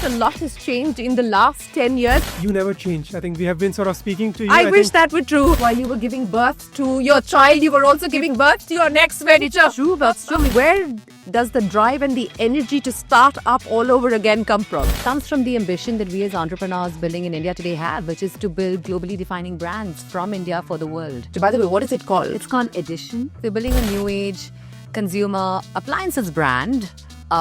out, a lot has changed in the last 10 years. You never change. I think we have been sort of speaking to you. I wish that were true. While you were giving birth to your child, you were also giving birth to your next venture. True, that's true. Where does the drive and the energy to start up all over again come from? It comes from the ambition that we as entrepreneurs building in India today have, which is to build globally defining brands from India for the world. So by the way, what is it called? It's called Edition. We're building a new age consumer appliances brand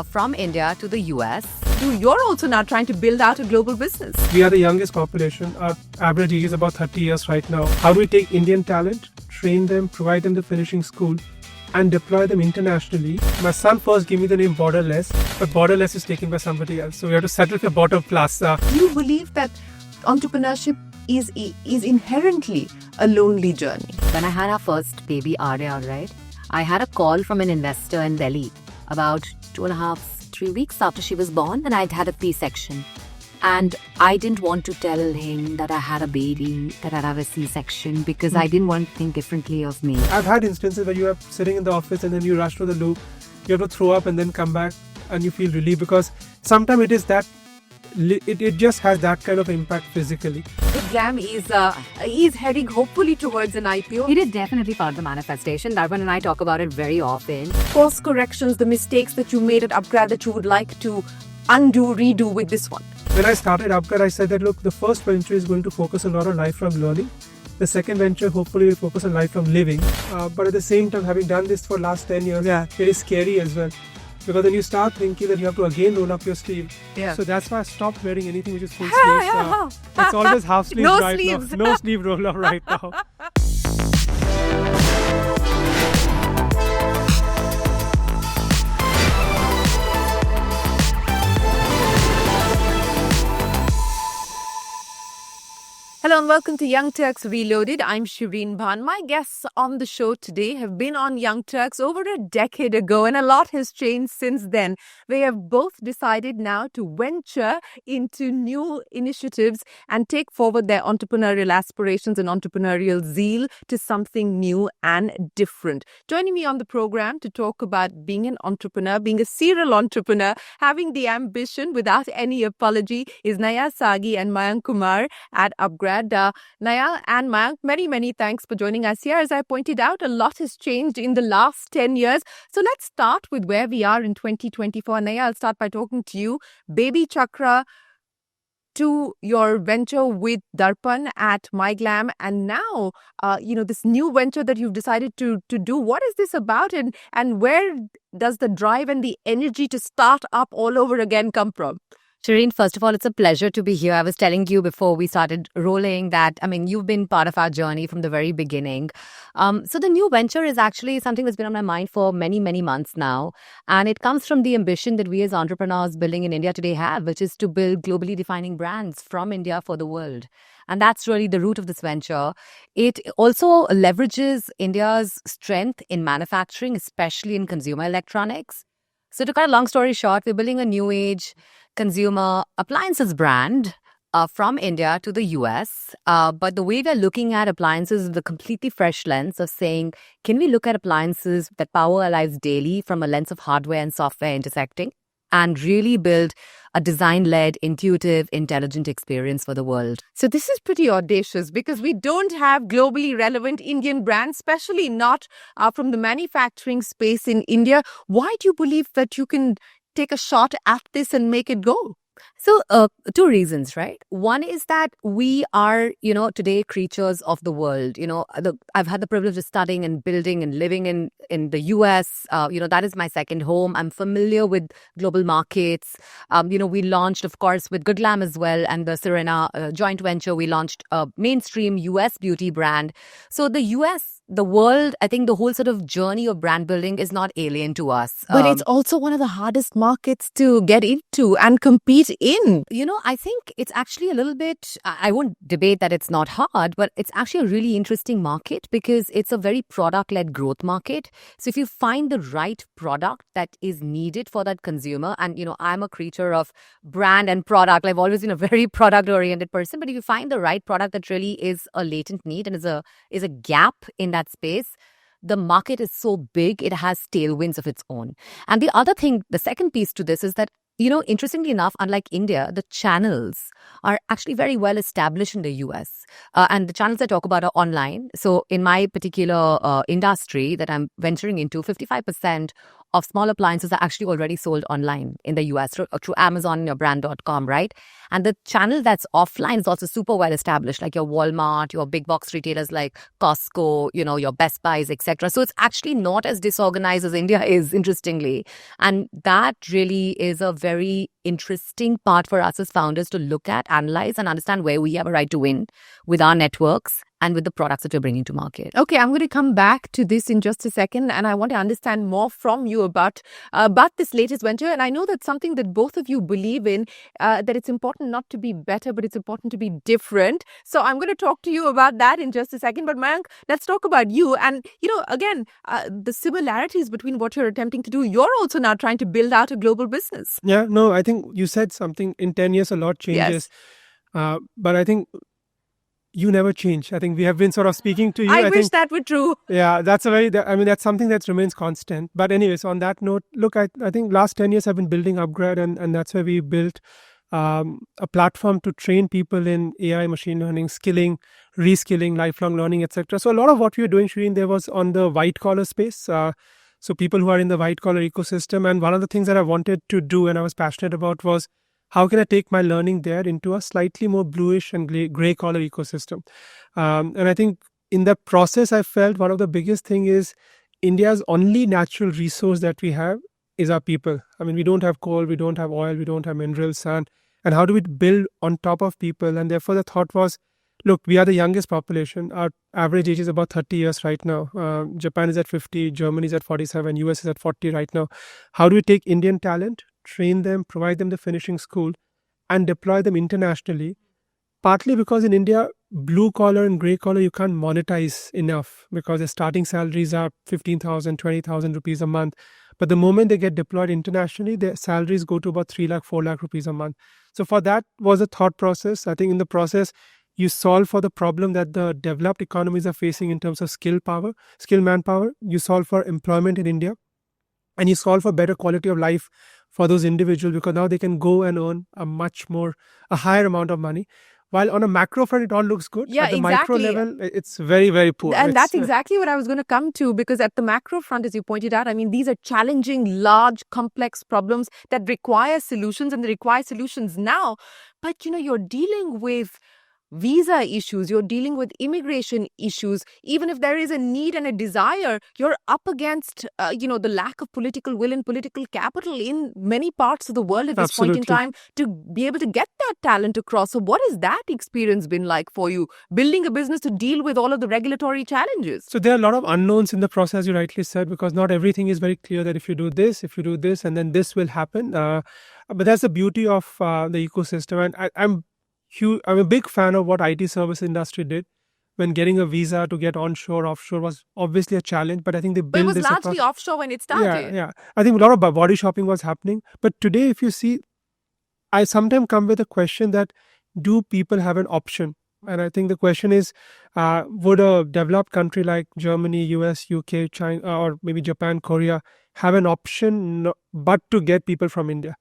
from India to the US. You're also now trying to build out a global business. We are the youngest population. Our average age is about 30 years right now. How do we take Indian talent, train them, provide them the finishing school, and deploy them internationally? My son first gave me the name BorderPlus, but BorderPlus is taken by somebody else. So we have to settle for BorderPlus. Do you believe that entrepreneurship is inherently a lonely journey? When I had our first baby Arya, right, I had a call from an investor in Delhi about 2.5-3 weeks after she was born, and I'd had a C-section. And I didn't want to tell him that I had a baby, that I'd have a C-section, because I didn't want to think differently of me. I've had instances where you are sitting in the office and then you rush to the loo, you have to throw up and then come back and you feel relieved, because sometimes it is that it just has that kind of impact physically. BorderPlus is heading hopefully towards an IPO. It is definitely part of the manifestation. Darpan and I talk about it very often. Course corrections, the mistakes that you made at upGrad that you would like to undo, redo with this one. When I started upGrad, I said that, look, the first venture is going to focus a lot on lifelong learning. The second venture hopefully will focus on lifelong living. But at the same time, having done this for last 10 years, it is scary as well. Because then you start thinking that you have to again roll up your sleeve. Yeah. So that's why I stopped wearing anything which is full sleeves. It's always half sleeves No right sleeves. now. No sleeve roll up right now. Hello and welcome to Young Turks Reloaded. I'm Shereen Bhan. My guests on the show today have been on Young Turks over a decade ago, and a lot has changed since then. They have both decided now to venture into new initiatives and take forward their entrepreneurial aspirations and entrepreneurial zeal to something new and different. Joining me on the program to talk about being an entrepreneur, being a serial entrepreneur, having the ambition without any apology is Naiyya Saggi and Mayank Kumar at upGrad. Naiyya and Mayank, many thanks for joining us here. As I pointed out, a lot has changed in the last 10 years. So let's start with where we are in 2024. Naiyya, I'll start by talking to you. BabyChakra to your venture with Darpan at MyGlam, and now, this new venture that you've decided to do. What is this about, and where does the drive and the energy to start up all over again come from? Shereen, first of all, it's a pleasure to be here. I was telling you before we started rolling that, you've been part of our journey from the very beginning. So the new venture is actually something that's been on my mind for many months now. And it comes from the ambition that we as entrepreneurs building in India today have, which is to build globally defining brands from India for the world. And that's really the root of this venture. It also leverages India's strength in manufacturing, especially in consumer electronics. So to cut a long story short, we're building a new age consumer appliances brand from India to the US. But the way we're looking at appliances is the completely fresh lens of saying, can we look at appliances that power our lives daily from a lens of hardware and software intersecting, and really build a design-led, intuitive, intelligent experience for the world? So this is pretty audacious, because we don't have globally relevant Indian brands, especially not from the manufacturing space in India. Why do you believe that you can take a shot at this and make it go? So, two reasons, right? One is that we are, today creatures of the world. I've had the privilege of studying and building and living in the US. That is my second home. I'm familiar with global markets. We launched, of course, with GoodGlam as well, and the Serena joint venture, we launched a mainstream US beauty brand. So the US, the world, I think the whole sort of journey of brand building is not alien to us. But it's also one of the hardest markets to get into and compete in. I think it's actually a little bit, I won't debate that it's not hard, but it's actually a really interesting market because it's a very product-led growth market. So if you find the right product that is needed for that consumer, and, I'm a creature of brand and product. I've always been a very product-oriented person, but if you find the right product that really is a latent need and is a gap in that space, the market is so big, it has tailwinds of its own. And the other thing, the second piece to this is that interestingly enough, unlike India, the channels are actually very well established in the US. And the channels I talk about are online. So in my particular industry that I'm venturing into, 55% of small appliances are actually already sold online in the US through Amazon and your brand.com, right? And the channel that's offline is also super well established, like your Walmart, your big box retailers like Costco, your Best Buys, etc. So it's actually not as disorganized as India is, interestingly. And that really is a very interesting part for us as founders to look at, analyze, and understand where we have a right to win with our networks and with the products that we're bringing to market. Okay, I'm going to come back to this in just a second, and I want to understand more from you about this latest venture. And I know that's something that both of you believe in, that it's important not to be better, but it's important to be different. So I'm going to talk to you about that in just a second. But Mayank, let's talk about you. And, again, the similarities between what you're attempting to do. You're also now trying to build out a global business. Yeah, no, I think you said something. In 10 years, a lot changes. Yes. But I think you never change. I think we have been sort of speaking to you. I wish think, that were true. Yeah, that's something that remains constant. But anyways, on that note, look, I think last 10 years I've been building upGrad, and that's where we built a platform to train people in AI, machine learning, skilling, reskilling, lifelong learning, etc. So a lot of what we were doing, Shereen, there was on the white collar space. So people who are in the white collar ecosystem. And one of the things that I wanted to do and I was passionate about was, how can I take my learning there into a slightly more bluish and gray collar ecosystem? And I think in that process, I felt one of the biggest thing is India's only natural resource that we have is our people. I mean, we don't have coal, we don't have oil, we don't have minerals, and how do we build on top of people? And therefore, the thought was, look, we are the youngest population. Our average age is about 30 years right now. Japan is at 50, Germany is at 47, US is at 40 right now. How do we take Indian talent, train them, provide them the finishing school, and deploy them internationally? Partly because in India, blue collar and grey collar, you can't monetize enough because the starting salaries are 15,000, 20,000 rupees a month. But the moment they get deployed internationally, their salaries go to about 3 lakh, 4 lakh rupees a month. So for that was a thought process. I think in the process, you solve for the problem that the developed economies are facing in terms of skill manpower. You solve for employment in India, and you solve for better quality of life for those individuals, because now they can go and earn a higher amount of money. While on a macro front, it all looks good. Yeah, at the exactly. micro level, it's very, very poor. And that's exactly what I was going to come to, because at the macro front, as you pointed out, I mean, these are challenging, large, complex problems that require solutions, and they require solutions now. But, you're dealing with visa issues, you're dealing with immigration issues. Even if there is a need and a desire, you're up against, the lack of political will and political capital in many parts of the world at this point in time to be able to get that talent across. So what has that experience been like for you, building a business to deal with all of the regulatory challenges? So there are a lot of unknowns in the process, you rightly said, because not everything is very clear that if you do this, and then this will happen. But that's the beauty of the ecosystem. And I'm a big fan of what IT service industry did when getting a visa to get onshore, offshore was obviously a challenge. But I think they built this. But it was largely offshore when it started. Yeah. I think a lot of body shopping was happening. But today, if you see, I sometimes come with a question that, do people have an option? And I think the question is, would a developed country like Germany, US, UK, China, or maybe Japan, Korea have an option but to get people from India?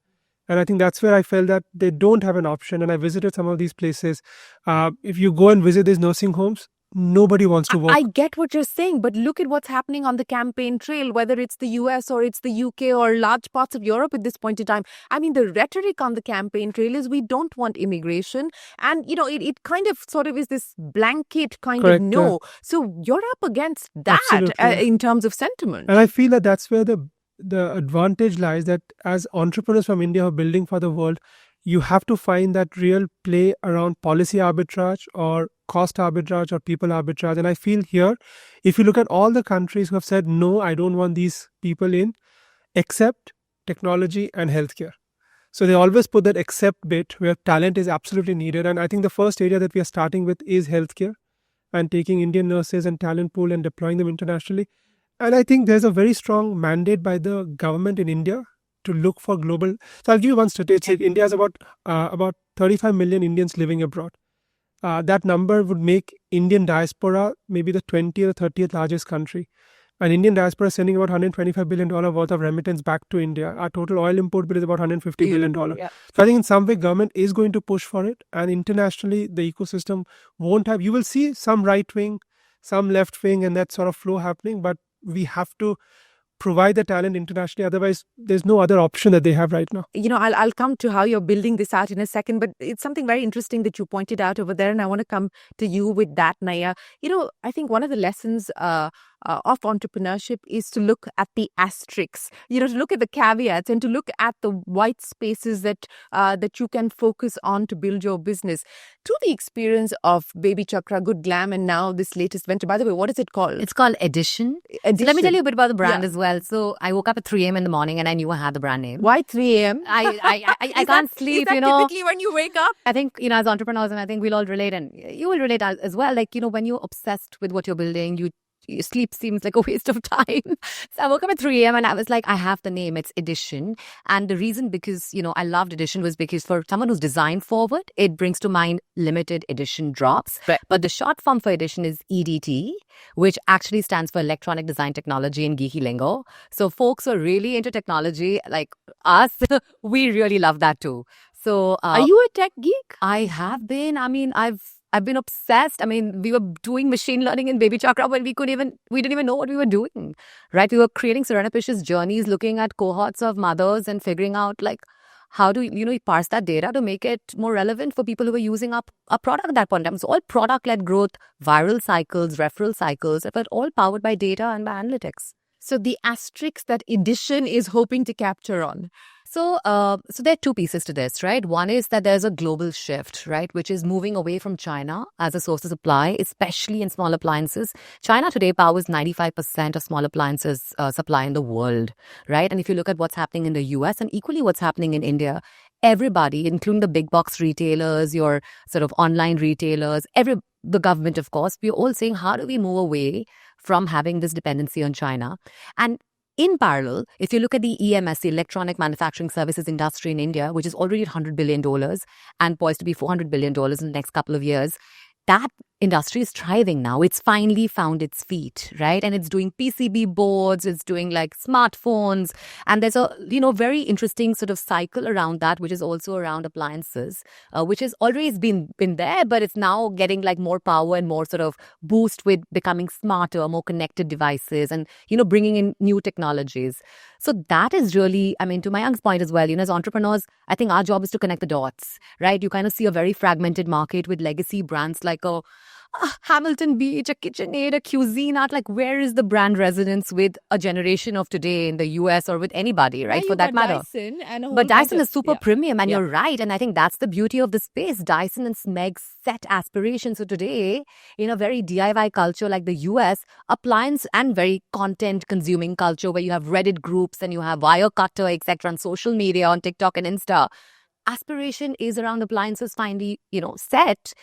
And I think that's where I felt that they don't have an option. And I visited some of these places. If you go and visit these nursing homes, nobody wants to work. I get what you're saying, but look at what's happening on the campaign trail, whether it's the US or it's the UK or large parts of Europe at this point in time. I mean, the rhetoric on the campaign trail is we don't want immigration. And, it kind of sort of is this blanket kind of no. So you're up against that in terms of sentiment. And I feel that that's where the advantage lies, that as entrepreneurs from India who are building for the world, you have to find that real play around policy arbitrage or cost arbitrage or people arbitrage. And I feel here, if you look at all the countries who have said, no, I don't want these people in, except technology and healthcare. So they always put that except bit where talent is absolutely needed. And I think the first area that we are starting with is healthcare, and taking Indian nurses and talent pool and deploying them internationally. And I think there's a very strong mandate by the government in India to look for global. So I'll give you one statistic. India has about 35 million Indians living abroad. That number would make Indian diaspora maybe the 20th or 30th largest country. An Indian diaspora is sending about $125 billion worth of remittance back to India. Our total oil import bill is about $150 billion. Yeah. So I think in some way government is going to push for it, and internationally the ecosystem won't have. You will see some right wing, some left wing, and that sort of flow happening. But we have to provide the talent internationally. Otherwise, there's no other option that they have right now. I'll come to how you're building this out in a second, but it's something very interesting that you pointed out over there, and I want to come to you with that, Naiyya. I think one of the lessons of entrepreneurship is to look at the asterisks, to look at the caveats and to look at the white spaces that you can focus on to build your business. Through the experience of BabyChakra, Good Glam, and now this latest venture. By the way, what is it called? It's called Edition. So let me tell you a bit about the brand as well. So I woke up at 3 a.m. in the morning and I knew I had the brand name. Why 3 a.m.? I can't sleep, Is that typically when you wake up? I think, as entrepreneurs, and I think we'll all relate, and you will relate as well. Like, when you're obsessed with what you're building, your sleep seems like a waste of time. So I woke up at 3 a.m. and I was like, I have the name. It's Edition. And the reason because, I loved Edition was because for someone who's design forward, it brings to mind limited edition drops. Right. But the short form for Edition is EDT, which actually stands for Electronic Design Technology in geeky lingo. So folks who are really into technology, like us, we really love that too. So Are you a tech geek? I have been. I mean, I've been obsessed. I mean, we were doing machine learning in BabyChakra when we didn't even know what we were doing, right? We were creating surreptitious journeys, looking at cohorts of mothers and figuring out like how do you parse that data to make it more relevant for people who were using our product at that point in time. So all product-led growth, viral cycles, referral cycles, but all powered by data and by analytics. So the asterisks that Edition is hoping to capture on. So there are two pieces to this, right? One is that there's a global shift, right, which is moving away from China as a source of supply, especially in small appliances. China today powers 95% of small appliances supply in the world, right? And if you look at what's happening in the US and equally what's happening in India, everybody, including the big box retailers, your sort of online retailers, the government, of course, we're all saying, how do we move away from having this dependency on China? And in parallel, if you look at the EMS, the Electronic Manufacturing Services industry in India, which is already at $100 billion and poised to be $400 billion in the next couple of years, that industry is thriving now. It's finally found its feet, right? And it's doing PCB boards, it's doing like smartphones. And there's a, very interesting sort of cycle around that, which is also around appliances, which has always been there, but it's now getting like more power and more sort of boost with becoming smarter, more connected devices and, bringing in new technologies. So that is really, I mean, to Mayank's point as well, as entrepreneurs, I think our job is to connect the dots, right? You kind of see a very fragmented market with legacy brands like a Hamilton Beach, a KitchenAid, a Cuisinart. Like, where is the brand resonance with a generation of today in the US or with anybody, right? For that matter. Dyson and a But Dyson bunch is super premium, and you're right. And I think that's the beauty of the space. Dyson and Smeg set aspirations. So today, in a very DIY culture like the US, appliance and very content-consuming culture where you have Reddit groups and you have Wirecutter, etc., on social media, on TikTok and Insta, aspiration is around appliances finally, set.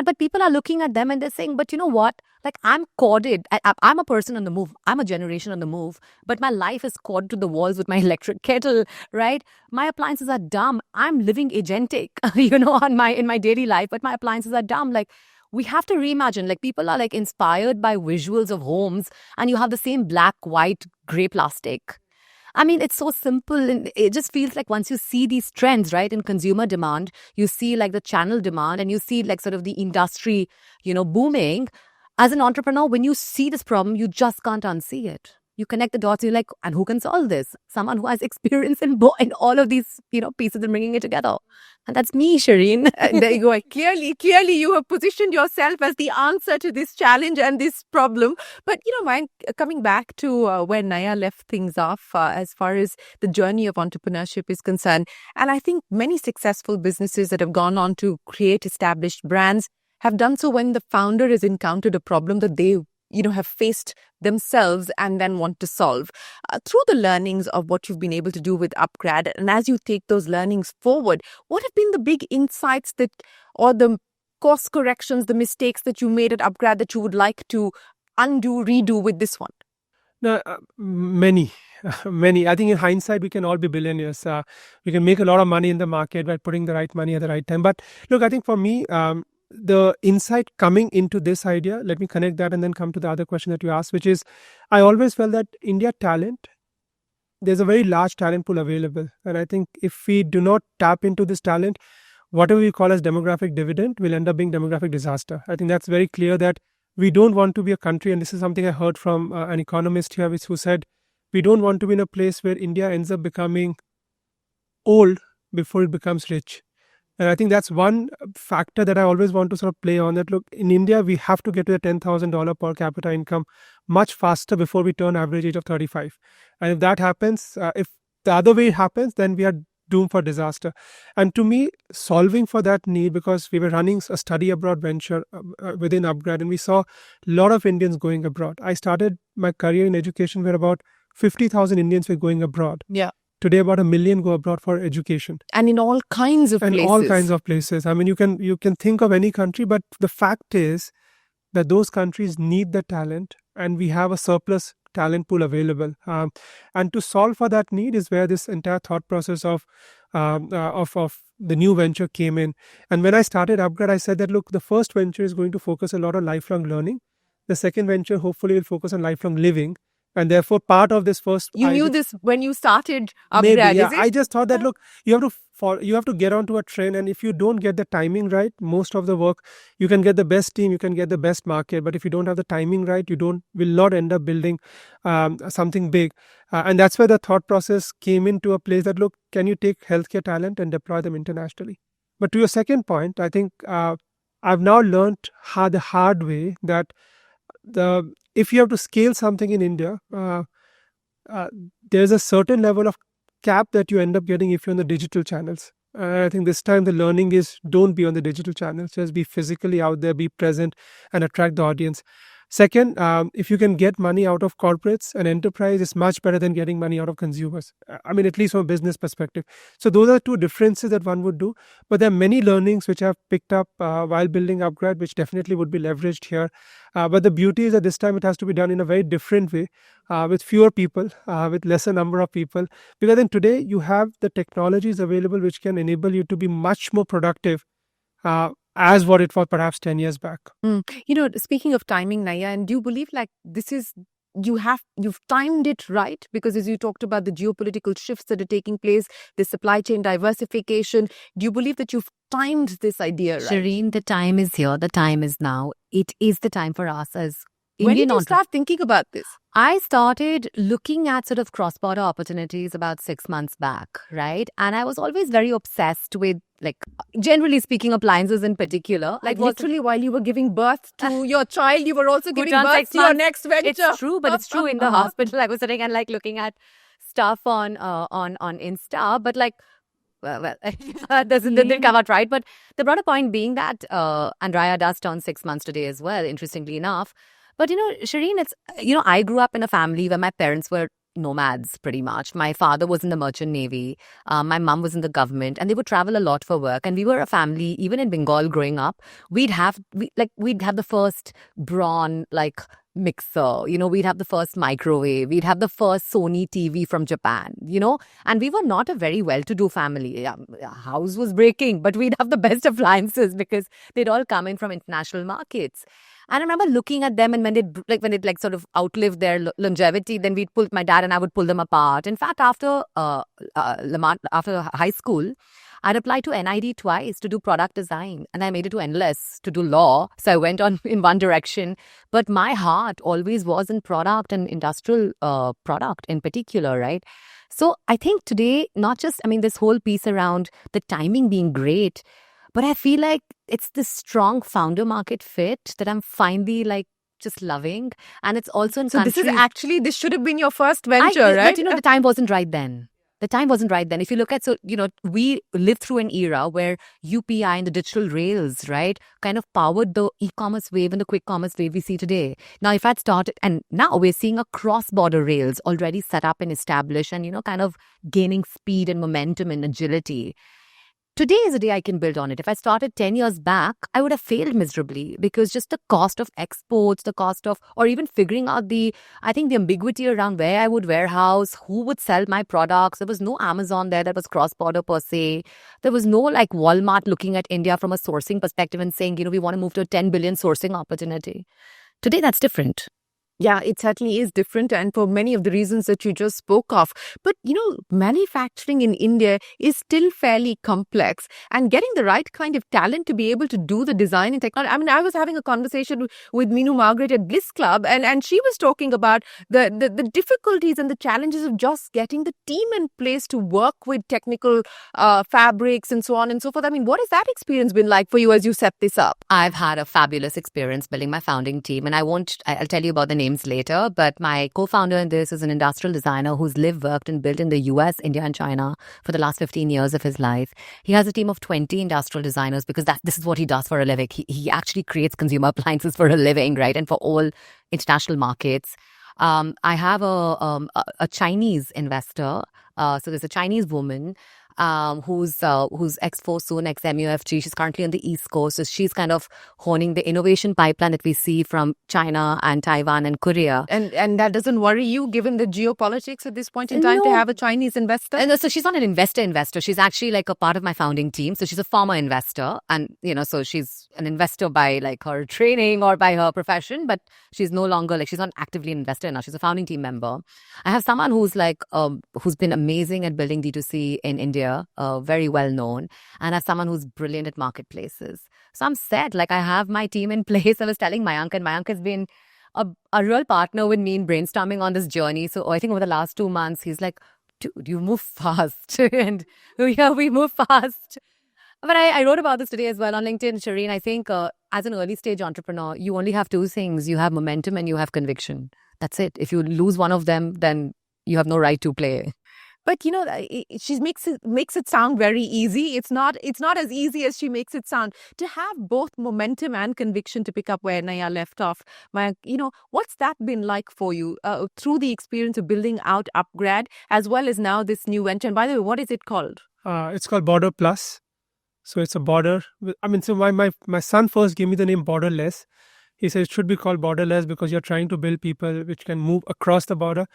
But people are looking at them and they're saying, but you know what? Like, I'm corded. I'm a person on the move. I'm a generation on the move. But my life is corded to the walls with my electric kettle, right? My appliances are dumb. I'm living agentic, in my daily life. But my appliances are dumb. Like, we have to reimagine. Like, people are like inspired by visuals of homes and you have the same black, white, grey plastic. I mean, it's so simple, and it just feels like once you see these trends, right, in consumer demand, you see like the channel demand and you see like sort of the industry, booming. As an entrepreneur, when you see this problem, you just can't unsee it. You connect the dots, you're like, and who can solve this? Someone who has experience in all of these, pieces and bringing it together. And that's me, Shereen. There you go. Clearly, you have positioned yourself as the answer to this challenge and this problem. But, coming back to where Naiyya left things off as far as the journey of entrepreneurship is concerned. And I think many successful businesses that have gone on to create established brands have done so when the founder has encountered a problem that they have faced themselves and then want to solve. Through the learnings of what you've been able to do with upGrad, and as you take those learnings forward, what have been the big insights or the course corrections, the mistakes that you made at upGrad that you would like to undo, redo with this one? No, many. I think in hindsight, we can all be billionaires. We can make a lot of money in the market by putting the right money at the right time. But look, I think for me, the insight coming into this idea, let me connect that and then come to the other question that you asked, which is, I always felt that India talent, there's a very large talent pool available. And I think if we do not tap into this talent, whatever we call as demographic dividend will end up being demographic disaster. I think that's very clear that we don't want to be a country, and this is something I heard from an economist here who said, we don't want to be in a place where India ends up becoming old before it becomes rich. And I think that's one factor that I always want to sort of play on, that look, in India, we have to get to the $10,000 per capita income much faster before we turn average age of 35. And if that happens, if the other way happens, then we are doomed for disaster. And to me, solving for that need, because we were running a study abroad venture within upGrad, and we saw a lot of Indians going abroad. I started my career in education where about 50,000 Indians were going abroad. Yeah. Today, about 1 million go abroad for education. And in all kinds of places. And all kinds of places. I mean, you can think of any country, but the fact is that those countries need the talent, and we have a surplus talent pool available. And to solve for that need is where this entire thought process of the new venture came in. And when I started upGrad, I said that, look, the first venture is going to focus a lot on lifelong learning. The second venture hopefully will focus on lifelong living. And therefore, part of this first... You knew this when you started upGrad, maybe, yeah. is it? I just thought that, look, you have to get onto a train, and if you don't get the timing right, most of the work, you can get the best team, you can get the best market, but if you don't have the timing right, will not end up building something big. And that's where the thought process came into a place that, look, can you take healthcare talent and deploy them internationally? But to your second point, I think I've now learned the hard way that if you have to scale something in India, there's a certain level of cap that you end up getting if you're on the digital channels. I think this time the learning is, don't be on the digital channels, just be physically out there, be present and attract the audience. Second, if you can get money out of corporates and enterprise, it's much better than getting money out of consumers. I mean, at least from a business perspective. So those are two differences that one would do. But there are many learnings which I've picked up while building upGrad, which definitely would be leveraged here. But the beauty is that this time it has to be done in a very different way, with fewer people, with lesser number of people. Because then today you have the technologies available which can enable you to be much more productive as what it was perhaps 10 years back. You know, speaking of timing, Naiyya, and do you believe like this is, you've timed it right? Because as you talked about the geopolitical shifts that are taking place, the supply chain diversification, do you believe that you've timed this idea right? Shereen, the time is here. The time is now. It is the time for us as When Indian did you start thinking about this? I started looking at sort of cross-border opportunities about 6 months back, right? And I was always very obsessed with, like, generally speaking, appliances in particular. Like literally while you were giving birth to your child, you were also giving birth to your next venture. It's true, but it's true. In the hospital, I was sitting and like looking at stuff on Insta, but like, that didn't come out right. But the broader point being that Andrea does turn 6 months today as well, interestingly enough. But, you know, Shereen, it's, you know, I grew up in a family where my parents were nomads pretty much. My father was in the merchant navy. My mum was in the government, and they would travel a lot for work. And we were a family, even in Bengal growing up, we'd have the first Braun, like, mixer, you know, we'd have the first microwave, we'd have the first Sony TV from Japan, you know, and we were not a very well-to-do family. House was breaking, but we'd have the best appliances because they'd all come in from international markets. And I remember looking at them, and when it sort of outlived their longevity, then my dad and I would pull them apart. In fact, after high school, I'd applied to NID twice to do product design, and I made it to NLS to do law. So I went on in one direction, but my heart always was in product and industrial product in particular, right? So I think today, not just, this whole piece around the timing being great, but I feel like it's this strong founder market fit that I'm finally like just loving. And it's also in countries. This should have been your first venture, right? But the time wasn't right then. The time wasn't right then. If you look at, we lived through an era where UPI and the digital rails, right, kind of powered the e-commerce wave and the quick commerce wave we see today. Now, if I'd started, and now we're seeing a cross-border rails already set up and established and, kind of gaining speed and momentum and agility. Today is a day I can build on it. If I started 10 years back, I would have failed miserably because just the cost of exports, the cost of, or even figuring out I think the ambiguity around where I would warehouse, who would sell my products. There was no Amazon there that was cross-border per se. There was no like Walmart looking at India from a sourcing perspective and saying, we want to move to a 10 billion sourcing opportunity. Today, that's different. Yeah, it certainly is different, and for many of the reasons that you just spoke of. But, manufacturing in India is still fairly complex, and getting the right kind of talent to be able to do the design and technology. I mean, I was having a conversation with Meenu Margaret at Bliss Club, and she was talking about the difficulties and the challenges of just getting the team in place to work with technical fabrics and so on and so forth. I mean, what has that experience been like for you as you set this up? I've had a fabulous experience building my founding team, and I'll tell you about the names later, but my co-founder in this is an industrial designer who's lived, worked, and built in the US, India, and China for the last 15 years of his life. He has a team of 20 industrial designers because this is what he does for a living. He actually creates consumer appliances for a living, right? And for all international markets. I have a Chinese investor. So there's a Chinese woman who's X4 soon, ex-MUFG. She's currently on the East Coast. So she's kind of honing the innovation pipeline that we see from China and Taiwan and Korea. And that doesn't worry you, given the geopolitics at this point in time, to have a Chinese investor? And so she's not an investor. She's actually like a part of my founding team. So she's a former investor. And, so she's an investor by like her training or by her profession, but she's no longer like, she's not actively an investor now. She's a founding team member. I have someone who's like, who's been amazing at building D2C in India. Very well known, and as someone who's brilliant at marketplaces. So I'm set. Like I have my team in place. I was telling Mayank, and Mayank has been a real partner with me in brainstorming on this journey. So I think over the last 2 months, he's like, dude, you move fast. And yeah, we move fast. But I wrote about this today as well on LinkedIn, Shereen. I think as an early stage entrepreneur, you only have two things. You have momentum and you have conviction. That's it. If you lose one of them, then you have no right to play. But she makes it sound very easy. It's not as easy as she makes it sound. To have both momentum and conviction, to pick up where Naiyya left off, Mayank, what's that been like for you through the experience of building out upGrad as well as now this new venture? And by the way, what is it called? It's called BorderPlus. So it's a border. So my son first gave me the name Borderless. He said it should be called Borderless because you're trying to build people which can move across the border.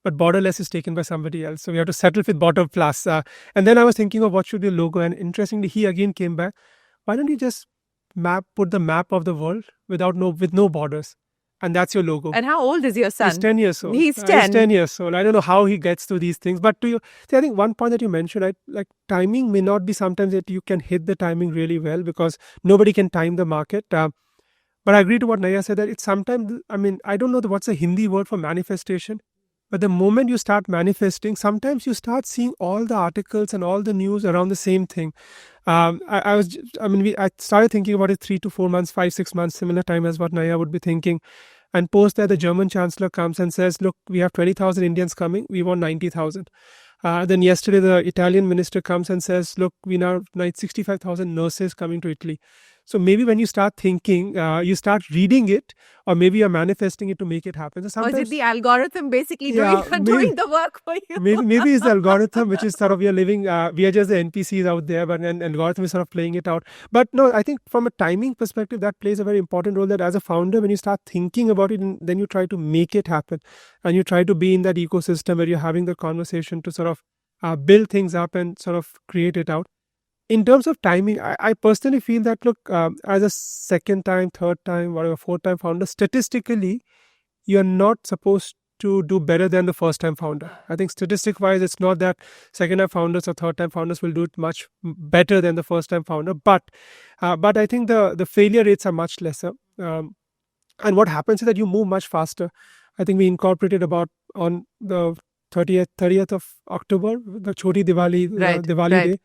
But Borderless is taken by somebody else. So we have to settle with BorderPlus. And then I was thinking of what should be the logo. And interestingly, he again came back. Why don't you just put the map of the world with no borders? And that's your logo. And how old is your son? He's 10 years old. He's 10. He's 10 years old. I don't know how he gets to these things. But I think one point that you mentioned, like timing may not be sometimes that you can hit the timing really well because nobody can time the market. But I agree to what Naiyya said that it's sometimes, I don't know what's the Hindi word for manifestation. But the moment you start manifesting, sometimes you start seeing all the articles and all the news around the same thing. I started thinking about it 3 to 4 months, 5, 6 months, similar time as what Naiyya would be thinking. And post that the German Chancellor comes and says, look, we have 20,000 Indians coming, we want 90,000. Then yesterday, the Italian minister comes and says, look, we now need 65,000 nurses coming to Italy. So maybe when you start thinking, you start reading it, or maybe you're manifesting it to make it happen. So or is it the algorithm basically doing the work for you? maybe it's the algorithm, which is sort of we are just the NPCs out there, but an algorithm is sort of playing it out. But no, I think from a timing perspective, that plays a very important role that as a founder, when you start thinking about it, and then you try to make it happen, and you try to be in that ecosystem where you're having the conversation to sort of build things up and sort of create it out. In terms of timing, I personally feel that, look, as a second time, third time, whatever, fourth time founder, statistically, you're not supposed to do better than the first time founder. I think statistic wise, it's not that second time founders or third time founders will do it much better than the first time founder. But I think the failure rates are much lesser. And what happens is that you move much faster. I think we incorporated about on the 30th of October, the Choti Diwali, Diwali day.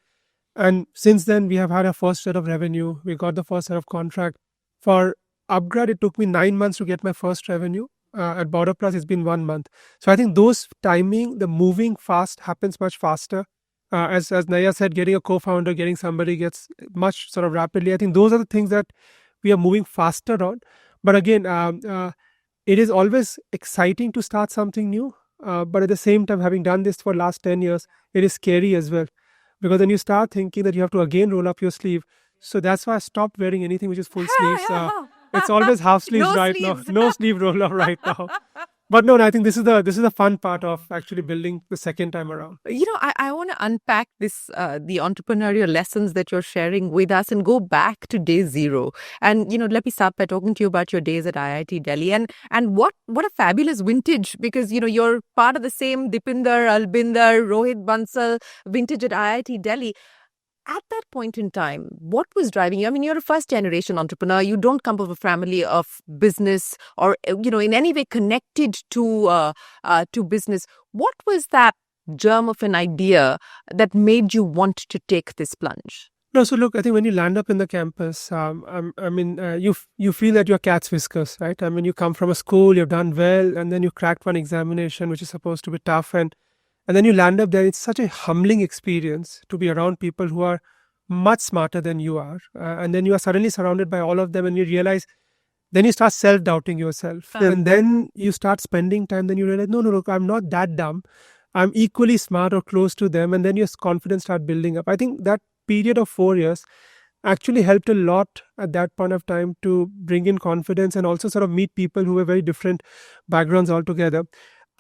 And since then, we have had our first set of revenue. We got the first set of contract. For upGrad, it took me 9 months to get my first revenue. At BorderPlus, it's been 1 month. So I think those timing, the moving fast happens much faster. As Naiyya said, getting a co-founder, getting somebody gets much sort of rapidly. I think those are the things that we are moving faster on. But again, it is always exciting to start something new. But at the same time, having done this for the last 10 years, it is scary as well. because then you start thinking that you have to again roll up your sleeve. So that's why I stopped wearing anything which is full sleeves. It's always half sleeves No right sleeves. now. No sleeve roll up right now. But no, I think this is the fun part of actually building the second time around. I want to unpack this, the entrepreneurial lessons that you're sharing with us and go back to day zero. And, let me start by talking to you about your days at IIT Delhi and what a fabulous vintage, because, you're part of the same Dipinder, Albinder, Rohit Bansal vintage at IIT Delhi. At that point in time, what was driving you? I mean, you're a first generation entrepreneur. You don't come from a family of business or, in any way connected to business. What was that germ of an idea that made you want to take this plunge? No, so look, I think when you land up in the campus, you feel that you're cat's whiskers, right? I mean, you come from a school, you've done well, and then you cracked one examination, which is supposed to be tough, and then you land up there. It's such a humbling experience to be around people who are much smarter than you are. And then you are suddenly surrounded by all of them and you realize, then you start self-doubting yourself. And then you start spending time, then you realize, no, look, I'm not that dumb. I'm equally smart or close to them. And then your confidence start building up. I think that period of 4 years actually helped a lot at that point of time to bring in confidence and also sort of meet people who were very different backgrounds altogether.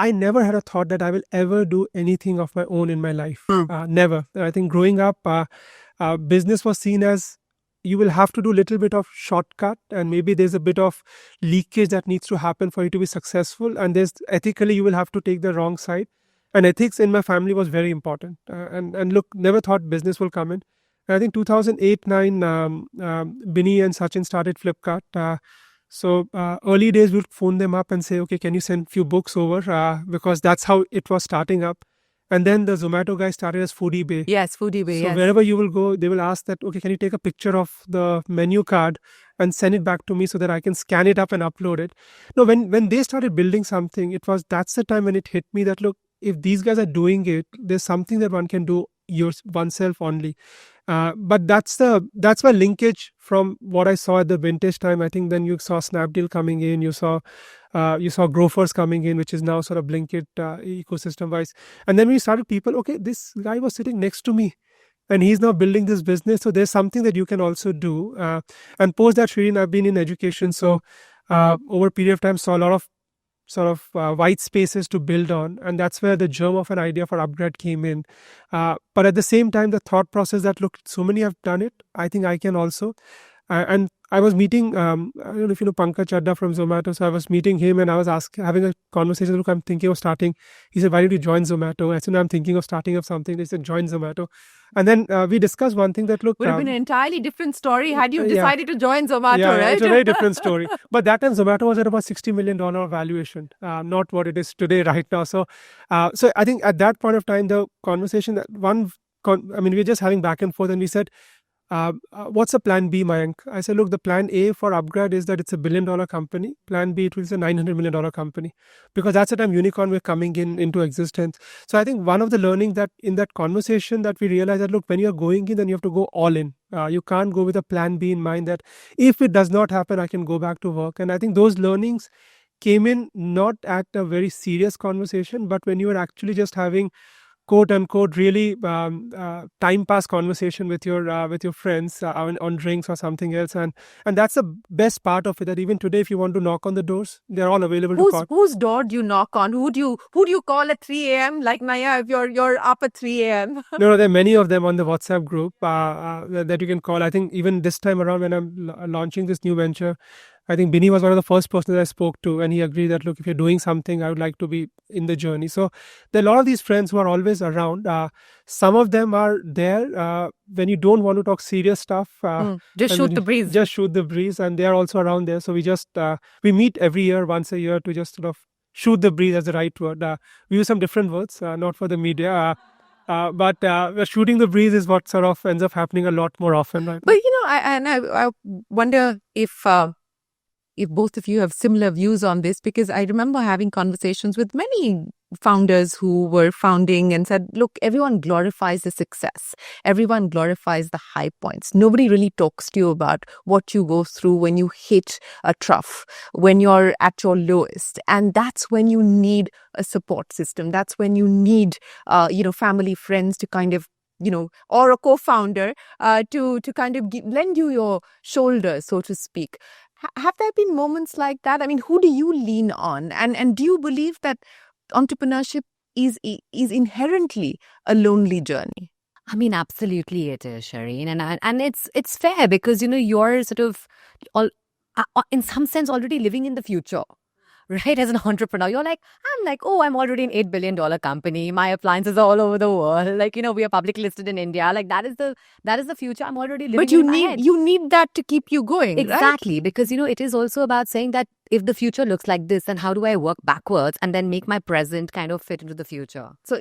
I never had a thought that I will ever do anything of my own in my life. Never. I think growing up, business was seen as you will have to do a little bit of shortcut and maybe there's a bit of leakage that needs to happen for you to be successful. And there's ethically, you will have to take the wrong side. And ethics in my family was very important. And look, never thought business will come in. And I think 2008-9, Binny and Sachin started Flipkart. So early days, we'll phone them up and say, okay, can you send few books over? Because that's how it was starting up. And then the Zomato guy started as Foodie Bay. Yes, Foodie Bay, So wherever you will go, they will ask that, okay, can you take a picture of the menu card and send it back to me so that I can scan it up and upload it? No, when they started building something, that's the time when it hit me that, look, if these guys are doing it, there's something that one can do oneself only. But that's my linkage from what I saw at the vintage time. I think then you saw Snapdeal coming in, you saw Grofers coming in, which is now sort of Blinkit ecosystem wise. And then we started people, okay, this guy was sitting next to me and he's now building this business. So there's something that you can also do. And post that, Shereen, I've been in education. So over a period of time, saw a lot of sort of white spaces to build on. And that's where the germ of an idea for upGrad came in. But at the same time, the thought process that, look, so many have done it, I think I can also. And I was meeting, I don't know if you know Pankaj Chadda from Zomato. So I was meeting him and I was having a conversation. Look, I'm thinking of starting. He said, why did you join Zomato? I said, no, I'm thinking of starting up something. They said, join Zomato. And then we discussed one thing that, look. Would have been an entirely different story had you decided to join Zomato, right? It's a very different story. But that time Zomato was at about $60 million valuation, not what it is today right now. So I think at that point of time, the conversation that we were just having back and forth and we said, what's the plan B, Mayank? I said, look, the plan A for upGrad is that it's $1 billion company. Plan B, it was a $900 million company. Because that's the time unicorn were coming into existence. So I think one of the learning that in that conversation that we realized that, look, when you're going in, then you have to go all in. You can't go with a plan B in mind that if it does not happen, I can go back to work. And I think those learnings came in not at a very serious conversation, but when you were actually just having quote unquote really time pass conversation with your friends on drinks or something else, and that's the best part of it, that even today if you want to knock on the doors, they're all available to call. Whose door do you knock on? Who do you call at 3 a.m. like Naiyya if you're up at 3 a.m.? No, there are many of them on the WhatsApp group that you can call. I think even this time around when I'm launching this new venture, I think Binny was one of the first persons that I spoke to, and he agreed that, look, if you're doing something, I would like to be in the journey. So there are a lot of these friends who are always around. Some of them are there when you don't want to talk serious stuff. Just shoot the breeze. Just shoot the breeze, and they are also around there. So we meet every year, once a year, to just sort of shoot the breeze as the right word. We use some different words, not for the media. But shooting the breeze is what sort of ends up happening a lot more often. Right? But I wonder if both of you have similar views on this, because I remember having conversations with many founders who were founding and said, look, everyone glorifies the success. Everyone glorifies the high points. Nobody really talks to you about what you go through when you hit a trough, when you're at your lowest. And that's when you need a support system. That's when you need, family, friends to kind of or a co-founder to kind of lend you your shoulder, so to speak. Have there been moments like that? I mean, who do you lean on? And do you believe that entrepreneurship is inherently a lonely journey? I mean, absolutely it is, Shereen. And it's fair because, you're sort of in some sense already living in the future. Right, as an entrepreneur, I'm like, oh, I'm already an $8 billion company. My appliances are all over the world. Like, we are publicly listed in India. Like, that is the future. I'm already living. But you need that to keep you going. Exactly, right? Because it is also about saying that if the future looks like this, then how do I work backwards and then make my present kind of fit into the future? So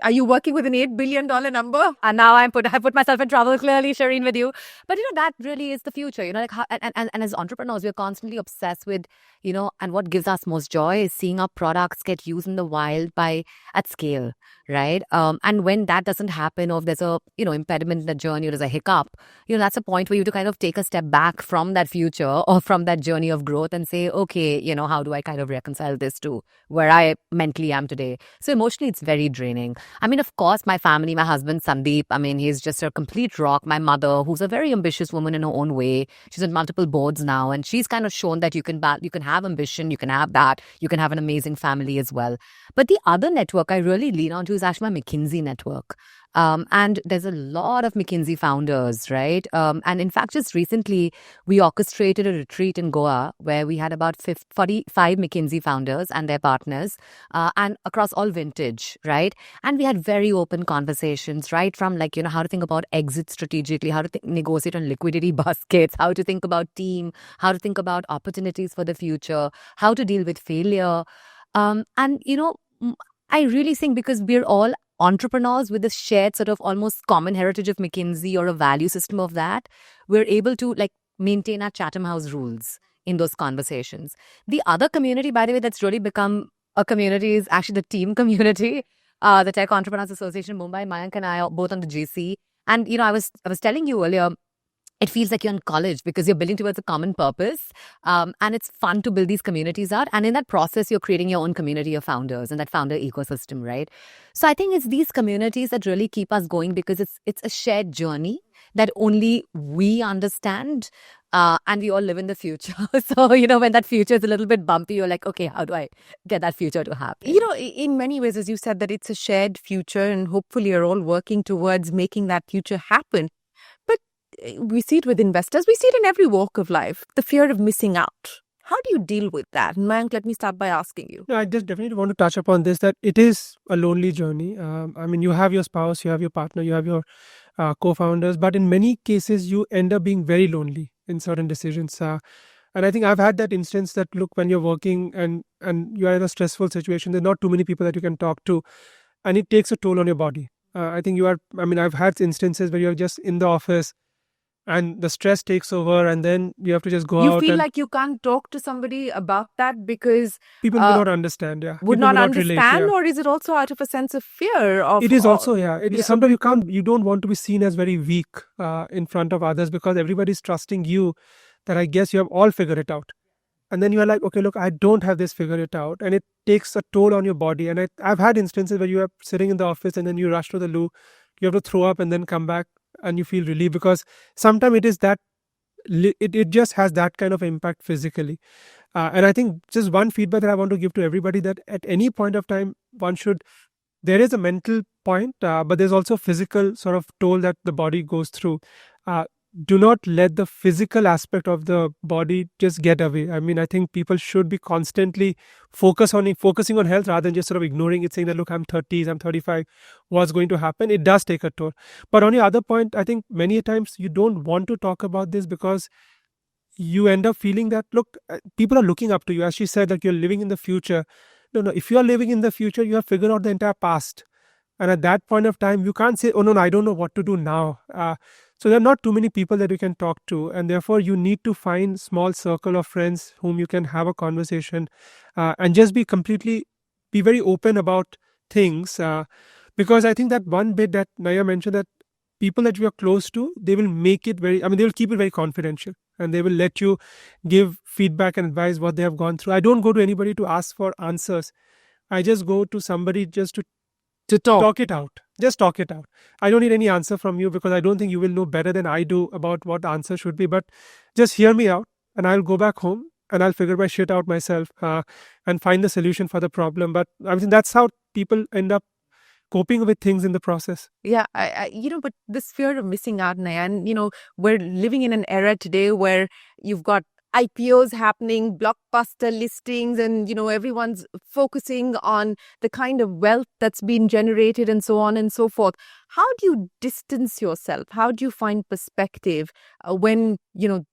are you working with an $8 billion number? And now I put myself in trouble, clearly, Shereen, with you. But that really is the future. Like how, and as entrepreneurs, we're constantly obsessed with, and what gives us most joy is seeing our products get used in the wild at scale, right? And when that doesn't happen, or if there's a impediment in the journey, or there's a hiccup, that's a point where you have to kind of take a step back from that future or from that journey of growth and say, okay, how do I kind of reconcile this to where I mentally am today? So emotionally, it's very draining. I mean, of course, my family, my husband, Sandeep, I mean, he's just a complete rock. My mother, who's a very ambitious woman in her own way. She's on multiple boards now, and she's kind of shown that you can have ambition, you can have that, you can have an amazing family as well. But the other network I really lean on to is actually my McKinsey network. And there's a lot of McKinsey founders, right? And in fact, just recently, we orchestrated a retreat in Goa where we had about 45 McKinsey founders and their partners, and across all vintage, right? And we had very open conversations, right? From how to think about exit strategically, how to negotiate on liquidity baskets, how to think about team, how to think about opportunities for the future, how to deal with failure. And I really think because we're all entrepreneurs with a shared sort of almost common heritage of McKinsey or a value system of that, we're able to maintain our Chatham House rules in those conversations. The other community, by the way, that's really become a community is actually the team community, the Tech Entrepreneurs Association in Mumbai. Mayank and I are both on the GC. And, I was telling you earlier, it feels like you're in college because you're building towards a common purpose. And it's fun to build these communities out. And in that process, you're creating your own community of founders and that founder ecosystem, right? So I think it's these communities that really keep us going because it's a shared journey that only we understand. And we all live in the future. So, when that future is a little bit bumpy, you're like, okay, how do I get that future to happen? In many ways, as you said, that it's a shared future and hopefully you're all working towards making that future happen. We see it with investors. We see it in every walk of life, the fear of missing out. How do you deal with that? Mayank, let me start by asking you. No, I just definitely want to touch upon this, that it is a lonely journey. I mean, you have your spouse, you have your partner, you have your co-founders, but in many cases, you end up being very lonely in certain decisions. And I think I've had that instance that, look, when you're working and you're in a stressful situation, there's not too many people that you can talk to, and it takes a toll on your body. I think I've had instances where you're just in the office, and the stress takes over, and then you have to just go out. You feel like you can't talk to somebody about that because people will not understand. Yeah, would people not understand, relate, yeah. Or is it also out of a sense of fear? It is also, yeah. It is sometimes you don't want to be seen as very weak in front of others because everybody's trusting you that I guess you have all figured it out, and then you are like, okay, look, I don't have this figured it out, and it takes a toll on your body. And I've had instances where you are sitting in the office and then you rush to the loo, you have to throw up and then come back. And you feel relief because sometimes it is that it just has that kind of impact physically. And I think just one feedback that I want to give to everybody, that at any point of time, there is a mental point, but there's also physical sort of toll that the body goes through. Do not let the physical aspect of the body just get away. I mean, I think people should be constantly focusing on health rather than just sort of ignoring it, saying that, look, I'm 30s, I'm 35, what's going to happen? It does take a toll. But on the other point, I think many times you don't want to talk about this because you end up feeling that, look, people are looking up to you. As she said, that you're living in the future. No, if you are living in the future, you have figured out the entire past. And at that point of time, you can't say, oh, no, I don't know what to do now. So there are not too many people that you can talk to. And therefore, you need to find small circle of friends whom you can have a conversation and just be very open about things. Because I think that one bit that Naiyya mentioned, that people that you are close to, they will make it they will keep it very confidential. And they will let you give feedback and advice what they have gone through. I don't go to anybody to ask for answers. I just go to somebody just to To talk. Talk it out. Just talk it out. I don't need any answer from you because I don't think you will know better than I do about what the answer should be. But just hear me out, and I'll go back home and I'll figure my shit out myself and find the solution for the problem. But I mean, that's how people end up coping with things in the process. Yeah, but this fear of missing out, Naya, and we're living in an era today where you've got IPOs happening, blockbuster listings, and everyone's focusing on the kind of wealth that's been generated and so on and so forth. How do you distance yourself? How do you find perspective when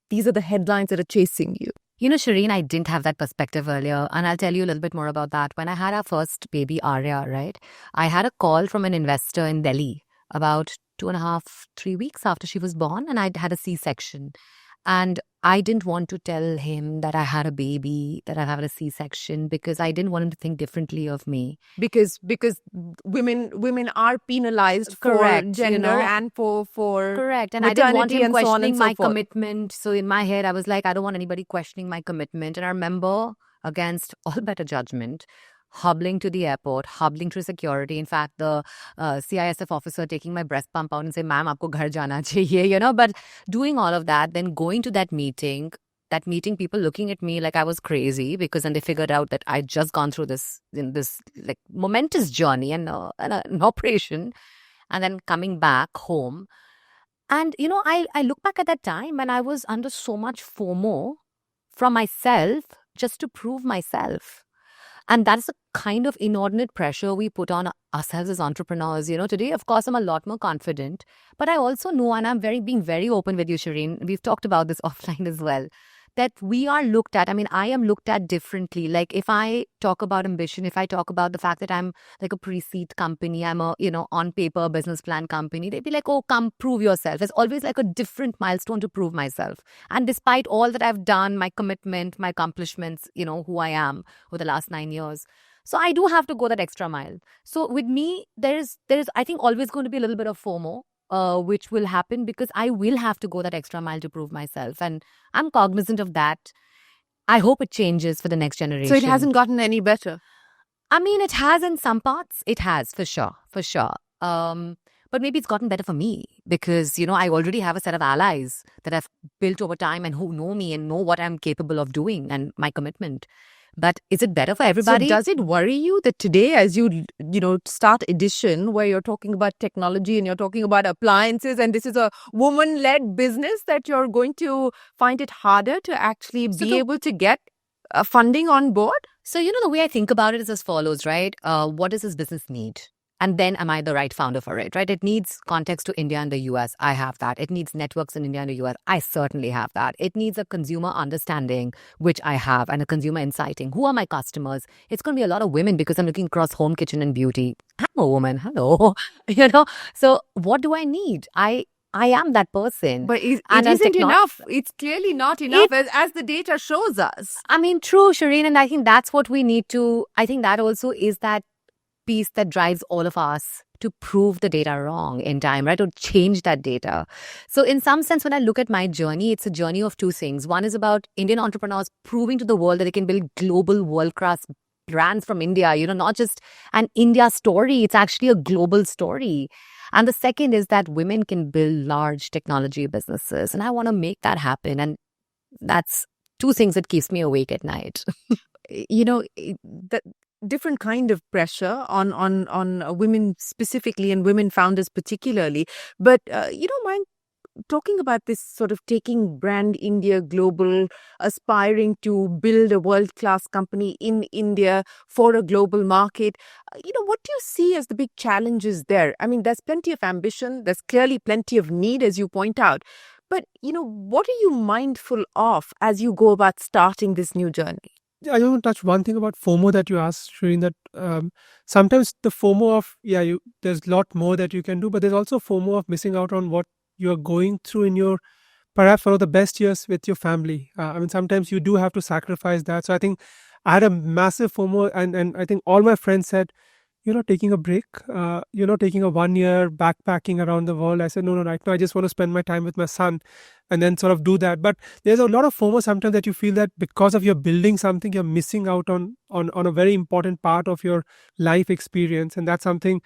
these are the headlines that are chasing you? Shereen, I didn't have that perspective earlier, and I'll tell you a little bit more about that. When I had our first baby, Arya, right, I had a call from an investor in Delhi about 2.5, 3 weeks after she was born, and I'd had a C-section. And I didn't want to tell him that I had a baby, that I had a C-section, because I didn't want him to think differently of me. Because women are penalized Correct, for gender and for correct. And I didn't want him and so on questioning and so my forth. commitment. So in my head, I was like, I don't want anybody questioning my commitment. And I remember, against all better judgment, hobbling to the airport, hobbling through security. In fact, the CISF officer taking my breast pump out and say, "Ma'am, aapko ghar jana chahiye," But doing all of that, then going to that meeting, people looking at me like I was crazy, because then they figured out that I'd just gone through this like momentous journey and an operation, and then coming back home. And, I look back at that time and I was under so much FOMO from myself just to prove myself. And that's the kind of inordinate pressure we put on ourselves as entrepreneurs. Today, of course, I'm a lot more confident. But I also know, and I'm being very open with you, Shereen, we've talked about this offline as well, that we are looked at. I mean, I am looked at differently. Like if I talk about ambition, if I talk about the fact that I'm like a pre-seed company, I'm a, on paper business plan company, they'd be like, oh, come prove yourself. There's always like a different milestone to prove myself. And despite all that I've done, my commitment, my accomplishments, who I am over the last 9 years. So I do have to go that extra mile. So with me, there's I think always going to be a little bit of FOMO. Which will happen because I will have to go that extra mile to prove myself. And I'm cognizant of that. I hope it changes for the next generation. So it hasn't gotten any better? I mean, it has in some parts. It has, for sure. But maybe it's gotten better for me because, I already have a set of allies that I've built over time and who know me and know what I'm capable of doing and my commitment. But is it better for everybody? So does it worry you that today, as you start Edition, where you're talking about technology and you're talking about appliances, and this is a woman-led business, that you're going to find it harder to actually be able to get funding on board? So, the way I think about it is as follows, right? What does this business need? And then am I the right founder for it, right? It needs context to India and the US. I have that. It needs networks in India and the US. I certainly have that. It needs a consumer understanding, which I have, and a consumer insighting. Who are my customers? It's going to be a lot of women because I'm looking across home, kitchen, and beauty. I'm a woman. Hello. So what do I need? I am that person. But it isn't enough. It's clearly not enough as the data shows us. I mean, true, Shereen. And I think that's what we need to, I think that also is that piece that drives all of us to prove the data wrong in time, right? To change that data. So in some sense, when I look at my journey, it's a journey of two things. One is about Indian entrepreneurs proving to the world that they can build global world-class brands from India, not just an India story. It's actually a global story. And the second is that women can build large technology businesses. And I want to make that happen. And that's two things that keeps me awake at night. The different kind of pressure on women specifically and women founders particularly. But, mind talking about this sort of taking brand India global, aspiring to build a world-class company in India for a global market. What do you see as the big challenges there? I mean, there's plenty of ambition. There's clearly plenty of need, as you point out. But, what are you mindful of as you go about starting this new journey? I want to touch one thing about FOMO that you asked, Shereen, that sometimes the FOMO of, there's a lot more that you can do, but there's also FOMO of missing out on what you're going through in your, perhaps one of the best years with your family. I mean, sometimes you do have to sacrifice that. So I think I had a massive FOMO and I think all my friends said, taking a break, taking a 1 year backpacking around the world. I said, no, right now I just want to spend my time with my son and then sort of do that. But there's a lot of FOMO sometimes that you feel that because of you're building something, you're missing out on a very important part of your life experience. And that's something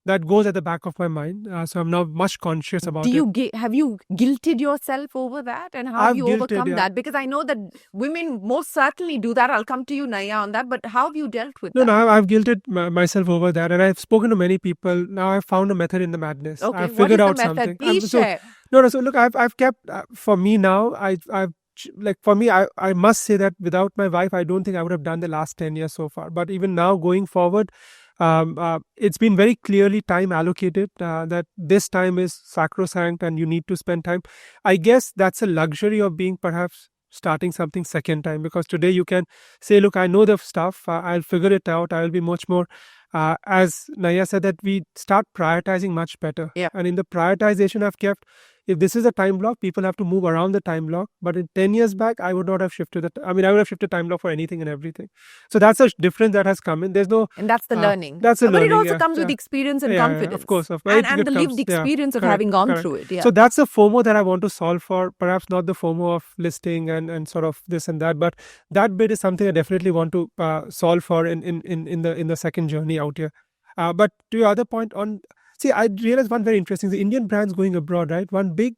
that goes at the back of my mind. So I'm now much conscious about it. Have you guilted yourself over that, and how have I've you guilted, overcome yeah. that? Because I know that women most certainly do that. I'll come to you, Naiyya, on that. But how have you dealt with No, that? I've guilted myself over that, and I've spoken to many people. Now I've found a method in the madness. Okay, I've what is figured the out method? something. Please So share. no. So look, I've kept for me now. I've like for me, I must say that without my wife, I don't think I would have done the last 10 years so far. But even now, going forward, it's been very clearly time allocated. That this time is sacrosanct, and you need to spend time. I guess that's a luxury of being perhaps starting something second time, because today you can say, look, I know the stuff, I'll figure it out, I'll be much more as Naiyya said, that we start prioritizing much better. Yeah. And in the prioritization I've kept, if this is a time block, people have to move around the time block. But in 10 years back, I would not have shifted I would have shifted time block for anything and everything. So that's a difference that has come in. There's no, And that's the learning. that's the But learning. it also yeah, comes with yeah. experience and Yeah, confidence. of course. And It the comes, lived yeah, experience of correct, having gone correct. through it. Yeah. So that's the FOMO that I want to solve for. Perhaps not the FOMO of listing and sort of this and that, but that bit is something I definitely want to solve for in the second journey out here. But to your other point on, see, I realized one very interesting, the Indian brands going abroad, right? One big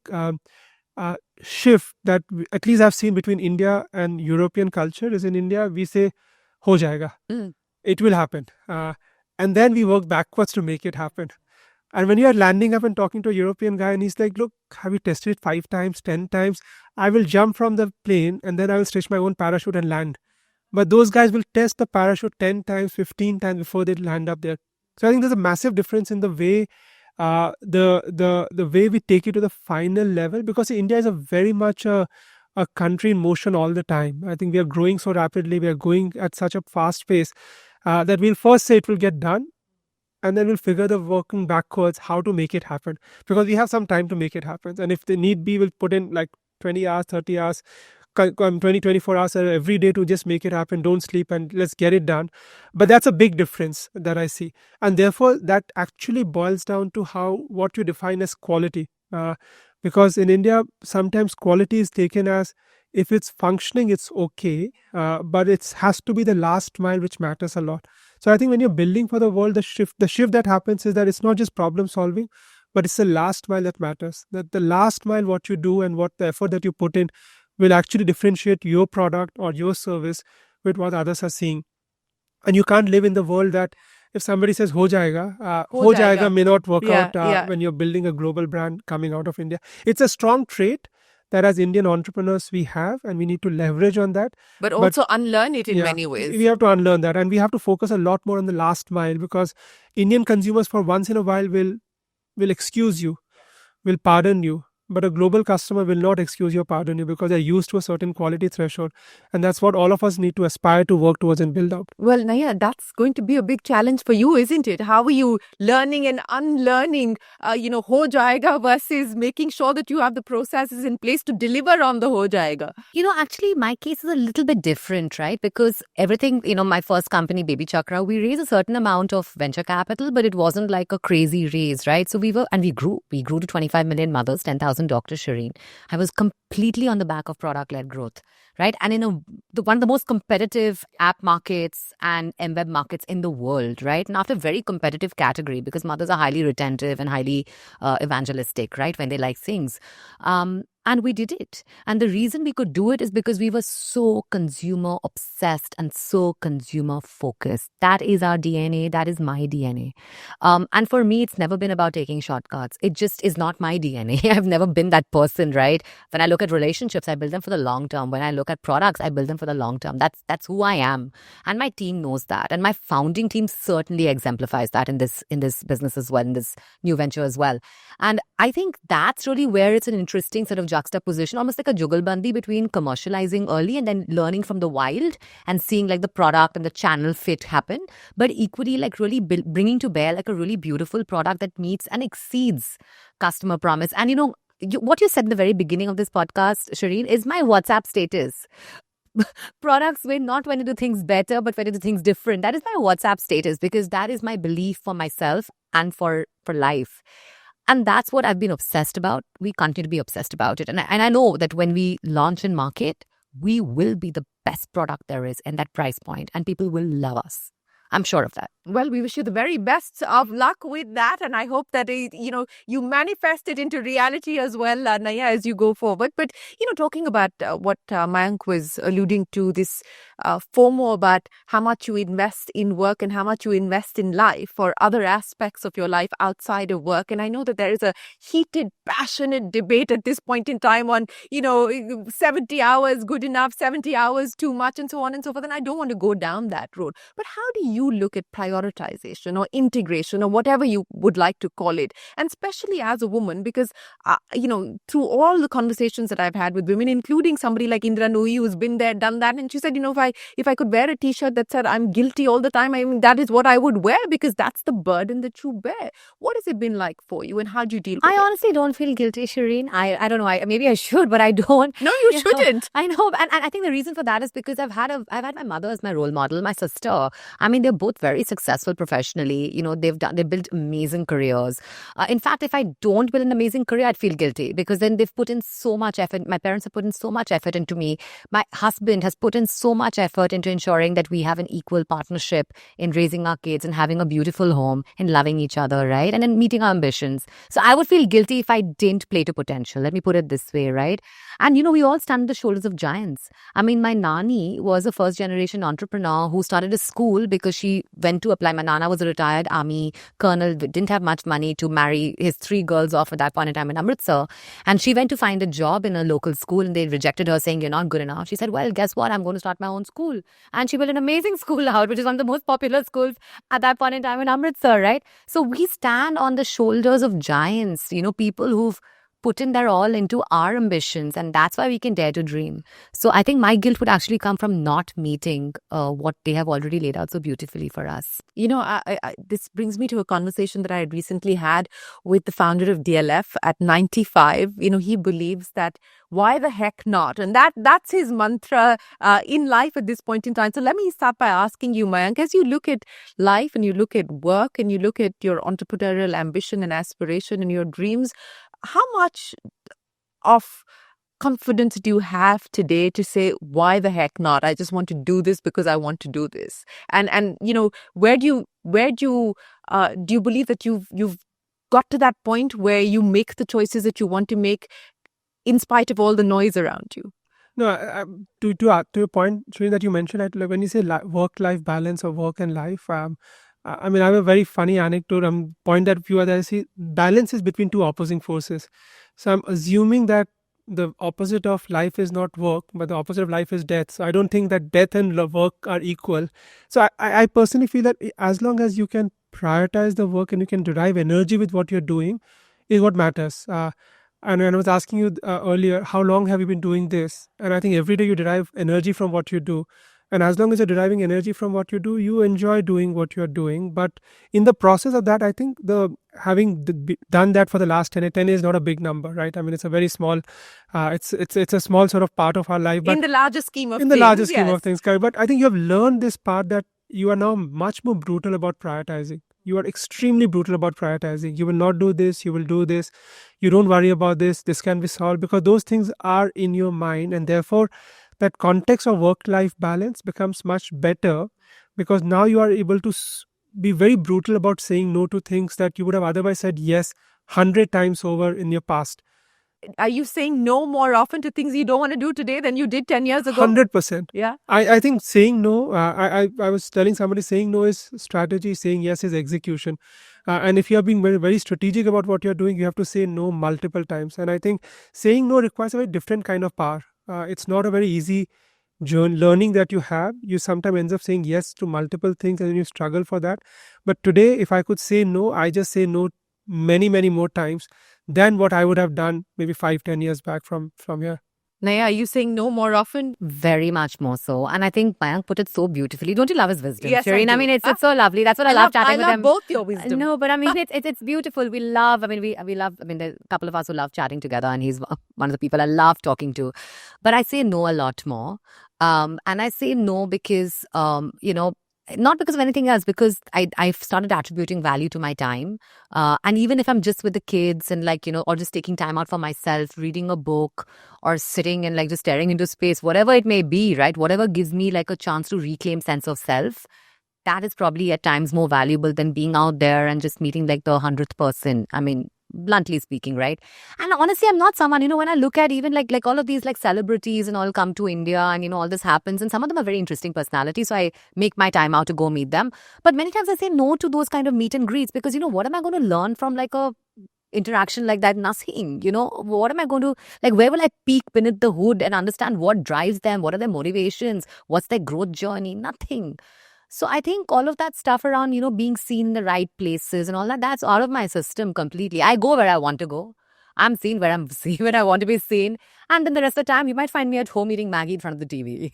shift that at least I've seen between India and European culture is, in India we say, ho jayega. It will happen. And then we work backwards to make it happen. And when you are landing up and talking to a European guy and he's like, look, have you tested it 5 times, 10 times? I will jump from the plane and then I will stretch my own parachute and land. But those guys will test the parachute 10 times, 15 times before they land up there. So I think there's a massive difference in the way the way we take it to the final level, because India is a very much a country in motion all the time. I think we are growing so rapidly, we are going at such a fast pace that we'll first say it will get done, and then we'll figure the working backwards how to make it happen, because we have some time to make it happen. And if the need be, we'll put in like 20 hours, 30 hours, 20, 24 hours every day to just make it happen. Don't sleep and let's get it done. But that's a big difference that I see. And therefore, that actually boils down to what you define as quality. Because in India, sometimes quality is taken as, if it's functioning, it's okay. But it has to be the last mile, which matters a lot. So I think when you're building for the world, the shift that happens is that it's not just problem solving, but it's the last mile that matters. That the last mile, what you do and what the effort that you put in, will actually differentiate your product or your service with what others are seeing. And you can't live in the world that if somebody says ho jayega may not work out when you're building a global brand coming out of India. It's a strong trait that as Indian entrepreneurs we have, and we need to leverage on that. But also unlearn it in many ways. We have to unlearn that, and we have to focus a lot more on the last mile, because Indian consumers for once in a while will excuse you, will pardon you. But a global customer will not excuse you or pardon you, because they're used to a certain quality threshold. And that's what all of us need to aspire to work towards and build out. Well, Naiyya, that's going to be a big challenge for you, isn't it? How are you learning and unlearning, ho jayega versus making sure that you have the processes in place to deliver on the ho jayega? Actually, my case is a little bit different, right? Because everything, my first company, BabyChakra, we raised a certain amount of venture capital, but it wasn't like a crazy raise, right? So we grew to 25 million mothers, 10,000 Dr. Shereen. I was completely on the back of product-led growth, right? And in one of the most competitive app markets and MWeb markets in the world, right? And after a very competitive category, because mothers are highly retentive and highly evangelistic, right? When they like things. And we did it. And the reason we could do it is because we were so consumer obsessed and so consumer focused. That is our DNA. That is my DNA. And for me, it's never been about taking shortcuts. It just is not my DNA. I've never been that person, right? When I look at relationships, I build them for the long term. When I look at products, I build them for the long term. That's who I am. And my team knows that. And my founding team certainly exemplifies that in this business as well, in this new venture as well. And I think that's really where it's an interesting sort of juxtaposition, almost like a jugalbandi between commercializing early and then learning from the wild and seeing like the product and the channel fit happen, but equally like really bringing to bear like a really beautiful product that meets and exceeds customer promise. And what you said in the very beginning of this podcast, Shereen, is my WhatsApp status. products win not when you do things better, but when you do things different. That is my WhatsApp status, because that is my belief for myself and for life. And that's what I've been obsessed about. We continue to be obsessed about it. And I know that when we launch in market, we will be the best product there is in that price point, and people will love us. I'm sure of that. Well, we wish you the very best of luck with that, and I hope that you manifest it into reality as well, Naiyya, as you go forward. But talking about what Mayank was alluding to, this FOMO about how much you invest in work and how much you invest in life or other aspects of your life outside of work. And I know that there is a heated, passionate debate at this point in time on 70 hours good enough, 70 hours too much, and so on and so forth. And I don't want to go down that road. But how do you look at prioritization or integration or whatever you would like to call it, and especially as a woman, because through all the conversations that I've had with women, including somebody like Indra Nooyi, who's been there, done that, and she said, if I could wear a t-shirt that said I'm guilty all the time, I mean, that is what I would wear, because that's the burden that you bear. What has it been like for you, and how do you deal with it? I honestly don't feel guilty, Shereen. I don't know. Maybe I should, but I don't. No, you shouldn't. I know, and I think the reason for that is because I've had my mother as my role model, my sister. I mean, they're both very successful professionally. They built amazing careers. In fact, if I don't build an amazing career, I'd feel guilty, because then they've put in so much effort. My parents have put in so much effort into me. My husband has put in so much effort into ensuring that we have an equal partnership in raising our kids and having a beautiful home and loving each other, right? And then meeting our ambitions. So I would feel guilty if I didn't play to potential. Let me put it this way, right? And we all stand on the shoulders of giants. I mean, my Nani was a first generation entrepreneur who started a school because she went to apply. My Nana was a retired army colonel, didn't have much money to marry his 3 girls off at that point in time in Amritsar. And she went to find a job in a local school, and they rejected her, saying, "You're not good enough." She said, "Well, guess what? I'm going to start my own school." And she built an amazing school out, which is one of the most popular schools at that point in time in Amritsar, right? So we stand on the shoulders of giants, people who've put in their all into our ambitions, and that's why we can dare to dream. So I think my guilt would actually come from not meeting what they have already laid out so beautifully for us. This brings me to a conversation that I had recently had with the founder of DLF at 95. He believes that why the heck not? And that's his mantra in life at this point in time. So let me start by asking you, Mayank, as you look at life and you look at work and you look at your entrepreneurial ambition and aspiration and your dreams, how much of confidence do you have today to say, why the heck not? I just want to do this because I want to do this. And where do you believe that you've got to that point where you make the choices that you want to make in spite of all the noise around you? No, to your point, Shereen, that you mentioned, like when you say work-life balance or work and life, I mean, I have a very funny anecdote. Point that view that I see balance is between two opposing forces. So I'm assuming that the opposite of life is not work, but the opposite of life is death. So I don't think that death and work are equal. So I personally feel that as long as you can prioritize the work and you can derive energy with what you're doing is what matters. And I was asking you earlier, how long have you been doing this? And I think every day you derive energy from what you do. And as long as you're deriving energy from what you do, you enjoy doing what you're doing. But in the process of that, I think having done that for the last 10 years is not a big number, right? I mean, it's a very small, it's a small sort of part of our life. But in the larger scheme of things. In the larger scheme of things, correct. But I think you have learned this part that you are now much more brutal about prioritizing. You are extremely brutal about prioritizing. You will not do this, you will do this. You don't worry about this can be solved, because those things are in your mind, and therefore that context of work-life balance becomes much better, because now you are able to be very brutal about saying no to things that you would have otherwise said yes 100 times over in your past. Are you saying no more often to things you don't want to do today than you did 10 years ago? 100%. Yeah. I think saying no, I was telling somebody, saying no is strategy, saying yes is execution. And if you have been very, very strategic about what you're doing, you have to say no multiple times. And I think saying no requires a very different kind of power. It's not a very easy learning that you have. You sometimes end up saying yes to multiple things and you struggle for that. But today, if I could say no, I just say no many, many more times than what I would have done maybe 5-10 years back from here. Naiyya, are you saying no more often? Very much more so. And I think Mayank put it so beautifully. Don't you love his wisdom, Yes, Shereen? I I do. mean, it's so lovely. That's what I love chatting with him. I love both your wisdom. No, but I mean, it's beautiful. We love, we love, there's a couple of us who love chatting together, and he's one of the people I love talking to. But I say no a lot more. And I say no because, not because of anything else, because I've started attributing value to my time. And even if I'm just with the kids and or just taking time out for myself, reading a book or sitting and just staring into space, whatever it may be, right? Whatever gives me a chance to reclaim sense of self, that is probably at times more valuable than being out there and just meeting the 100th person. I mean, bluntly speaking, right? And honestly, I'm not someone, when I look at even like all of these celebrities and all come to India and all this happens, and some of them are very interesting personalities, so I make my time out to go meet them. But many times I say no to those kind of meet and greets because what am I going to learn from a interaction like that? Nothing. What am I going to where will I peek beneath the hood and understand what drives them, what are their motivations, what's their growth journey? Nothing. So I think all of that stuff around, being seen in the right places and all that, that's out of my system completely. I go where I want to go. I'm seen where I'm seen, where I want to be seen. And then the rest of the time, you might find me at home eating Maggie in front of the TV.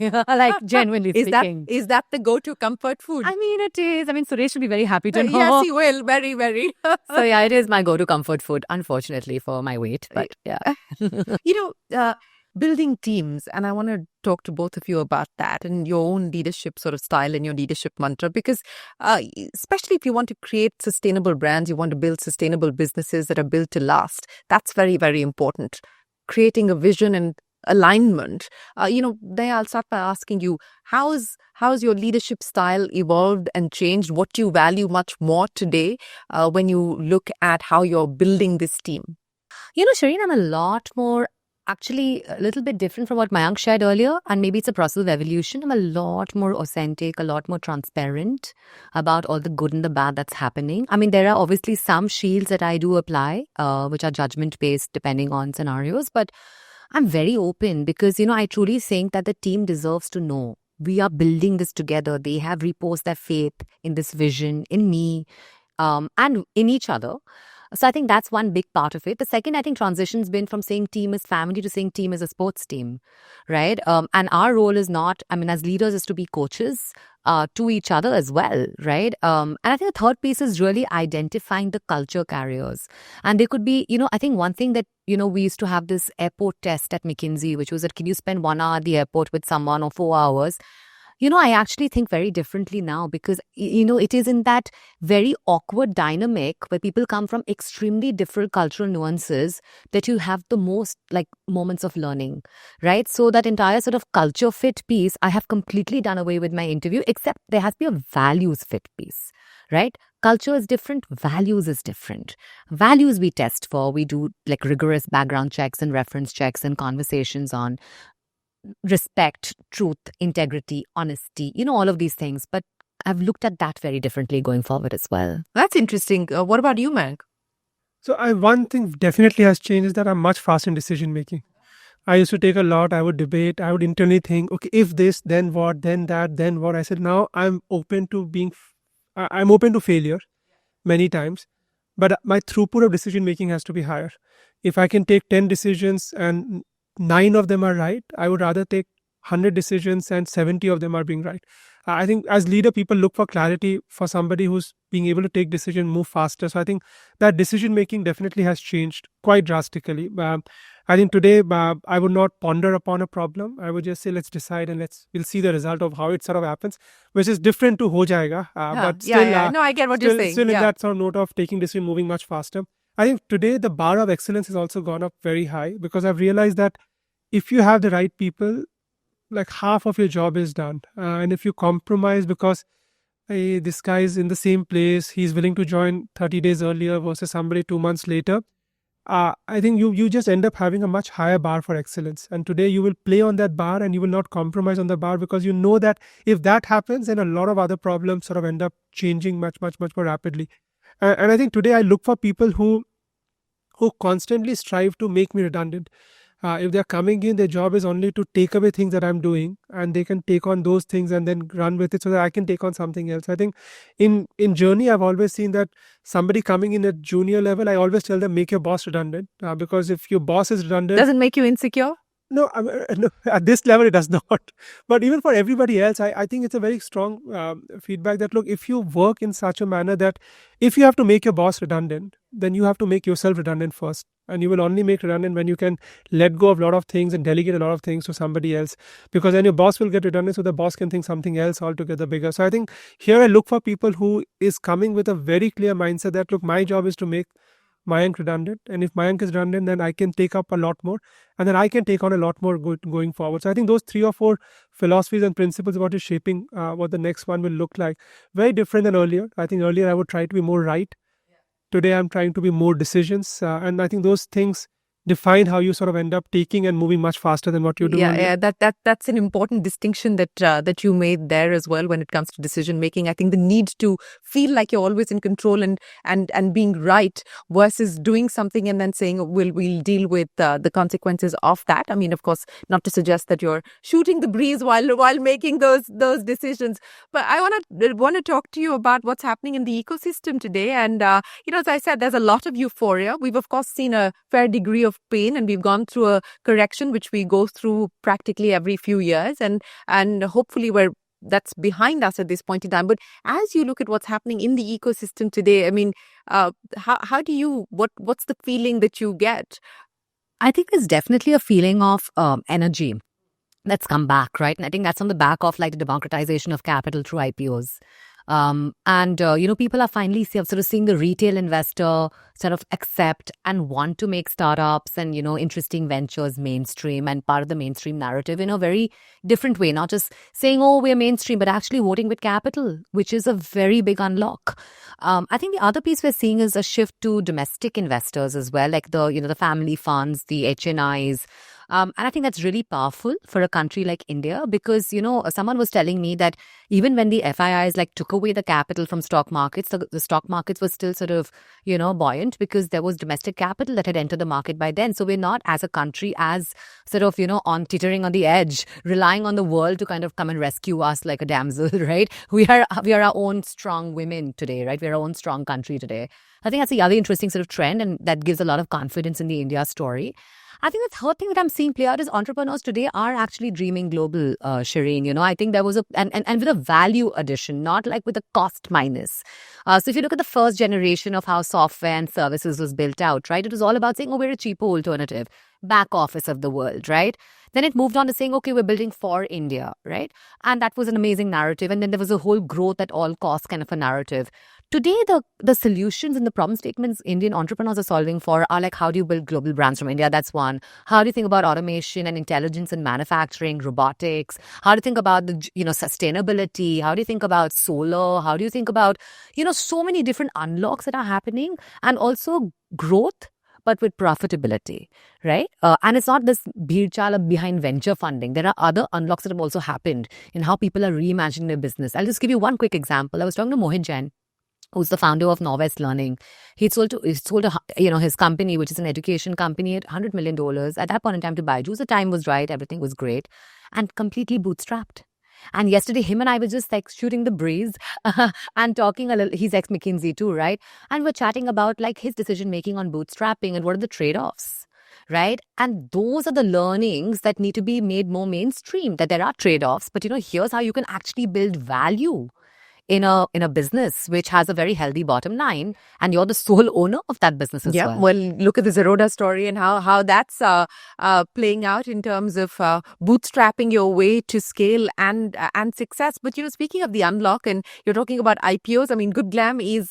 Genuinely speaking. Is that the go-to comfort food? I mean, it is. I mean, Suresh should be very happy to know. Yes, he will. Very, very. So yeah, it is my go-to comfort food, unfortunately, for my weight. But yeah. Building teams, and I want to talk to both of you about that and your own leadership sort of style and your leadership mantra, because especially if you want to create sustainable brands, you want to build sustainable businesses that are built to last, that's very, very important. Creating a vision and alignment. Then I'll start by asking you, how's your leadership style evolved and changed? What do you value much more today when you look at how you're building this team? Shereen, I'm a lot more, actually a little bit different from what Mayank shared earlier, and maybe it's a process of evolution. I'm a lot more authentic, a lot more transparent about all the good and the bad that's happening. I mean, there are obviously some shields that I do apply, which are judgment-based depending on scenarios, but I'm very open because, I truly think that the team deserves to know we are building this together. They have reposed their faith in this vision, in me, and in each other. So I think that's one big part of it. The second, I think, transition's been from saying team is family to saying team is a sports team, right? And our role is not, as leaders, is to be coaches to each other as well, right? And I think the third piece is really identifying the culture carriers. And they could be, I think one thing that, we used to have this airport test at McKinsey, which was that can you spend 1 hour at the airport with someone or 4 hours? I actually think very differently now because, it is in that very awkward dynamic where people come from extremely different cultural nuances that you have the most moments of learning, right? So that entire sort of culture fit piece, I have completely done away with my interview, except there has to be a values fit piece, right? Culture is different, values is different. Values we test for, we do rigorous background checks and reference checks and conversations on respect, truth, integrity, honesty, all of these things. But I've looked at that very differently going forward as well. That's interesting. What about you, Mayank? So one thing definitely has changed is that I'm much faster in decision making. I used to take a lot. I would debate. I would internally think, okay, if this, then what, then that, then what. I said, now I'm open to failure many times, but my throughput of decision making has to be higher. If I can take 10 decisions and 9 of them are right, I would rather take 100 decisions and 70 of them are being right. I think as leader, people look for clarity for somebody who's being able to take decision, move faster. So I think that decision making definitely has changed quite drastically. I think today I would not ponder upon a problem. I would just say, let's decide and we'll see the result of how it sort of happens, which is different to ho jayega. But still, no, I get what you're saying. Still in that sort of note of taking decision, moving much faster. I think today the bar of excellence has also gone up very high because I've realized that if you have the right people, half of your job is done. And if you compromise because hey, this guy is in the same place, he's willing to join 30 days earlier versus somebody 2 months later, I think you just end up having a much higher bar for excellence. And today you will play on that bar and you will not compromise on the bar because you know that if that happens, then a lot of other problems sort of end up changing much, much, much more rapidly. And I think today I look for people who constantly strive to make me redundant. If they're coming in, their job is only to take away things that I'm doing and they can take on those things and then run with it so that I can take on something else. I think in journey, I've always seen that somebody coming in at junior level, I always tell them, make your boss redundant because if your boss is redundant... Doesn't make you insecure? No, no, at this level it does not. But even for everybody else, I think it's a very strong feedback that, look, if you work in such a manner that if you have to make your boss redundant, then you have to make yourself redundant first. And you will only make redundant when you can let go of a lot of things and delegate a lot of things to somebody else. Because then your boss will get redundant, so the boss can think something else altogether bigger. So I think here I look for people who is coming with a very clear mindset that, look, my job is to make Mayank redundant. And if Mayank is redundant, then I can take up a lot more. And then I can take on a lot more going forward. So I think those 3 or 4 philosophies and principles about is shaping what the next one will look like. Very different than earlier. I think earlier I would try to be more right. Today I'm trying to be more decisions. And I think those things define how you sort of end up taking and moving much faster than what you do. Yeah, that's an important distinction that you made there as well when it comes to decision making. I think the need to feel like you're always in control and being right versus doing something and then saying we'll deal with the consequences of that. I mean, of course, not to suggest that you're shooting the breeze while making those decisions, but I want to talk to you about what's happening in the ecosystem today. And as I said, there's a lot of euphoria. We've of course seen a fair degree of pain, and we've gone through a correction which we go through practically every few years, and hopefully that's behind us at this point in time. But as you look at what's happening in the ecosystem today, I mean, how do you what's the feeling that you get? I think there's definitely a feeling of energy that's come back, right? And I think that's on the back of like the democratization of capital through IPOs. People are finally sort of seeing the retail investor sort of accept and want to make startups and, interesting ventures mainstream and part of the mainstream narrative in a very different way. Not just saying, oh, we're mainstream, but actually voting with capital, which is a very big unlock. I think the other piece we're seeing is a shift to domestic investors as well, like the family funds, the HNIs. And I think that's really powerful for a country like India because, someone was telling me that even when the FIIs took away the capital from stock markets, the stock markets were still sort of, buoyant because there was domestic capital that had entered the market by then. So we're not as a country as sort of, on teetering on the edge, relying on the world to kind of come and rescue us like a damsel, right? We are our own strong women today, right? We're our own strong country today. I think that's the other interesting sort of trend, and that gives a lot of confidence in the India story. I think the third thing that I'm seeing play out is entrepreneurs today are actually dreaming global, Shereen. I think there was and with a value addition, not like with a cost minus. So if you look at the first generation of how software and services was built out, right, it was all about saying, oh, we're a cheaper alternative, back office of the world, right? Then it moved on to saying, okay, we're building for India, right? And that was an amazing narrative. And then there was a whole growth at all costs kind of a narrative. Today, the solutions and the problem statements Indian entrepreneurs are solving for are like, how do you build global brands from India? That's one. How do you think about automation and intelligence in manufacturing, robotics? How do you think about the sustainability? How do you think about solar? How do you think about so many different unlocks that are happening, and also growth, but with profitability, right? And it's not this bheer chala behind venture funding. There are other unlocks that have also happened in how people are reimagining their business. I'll just give you one quick example. I was talking to Mohit Jain, who's the founder of Norwest Learning. He sold his company, which is an education company, at $100 million at that point in time to Byju's. The time was right, everything was great, and completely bootstrapped. And yesterday, him and I were just shooting the breeze and talking a little. He's ex-McKinsey too, right? And we're chatting about his decision making on bootstrapping and what are the trade-offs, right? And those are the learnings that need to be made more mainstream. That there are trade-offs, but here's how you can actually build value in a business which has a very healthy bottom line, and you're the sole owner of that business as well. Yeah, well, look at the Zerodha story and how that's playing out in terms of bootstrapping your way to scale and success. But speaking of the unlock, and you're talking about IPOs, I mean, Good Glam is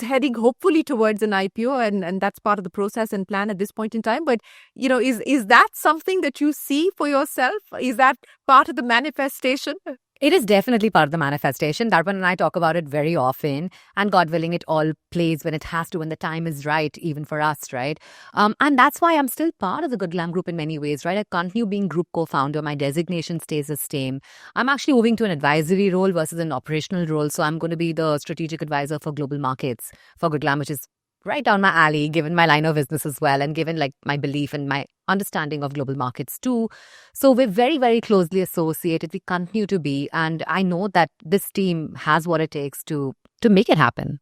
heading hopefully towards an IPO, and that's part of the process and plan at this point in time. But is that something that you see for yourself? Is that part of the manifestation? It is definitely part of the manifestation. Darpan and I talk about it very often. And God willing, it all plays when it has to, when the time is right, even for us, right? And that's why I'm still part of the Good Glam Group in many ways, right? I continue being group co-founder. My designation stays the same. I'm actually moving to an advisory role versus an operational role. So I'm going to be the strategic advisor for global markets for Good Glam, which is right down my alley, given my line of business as well, and given my belief and my understanding of global markets too. So we're very, very closely associated. We continue to be, and I know that this team has what it takes to make it happen.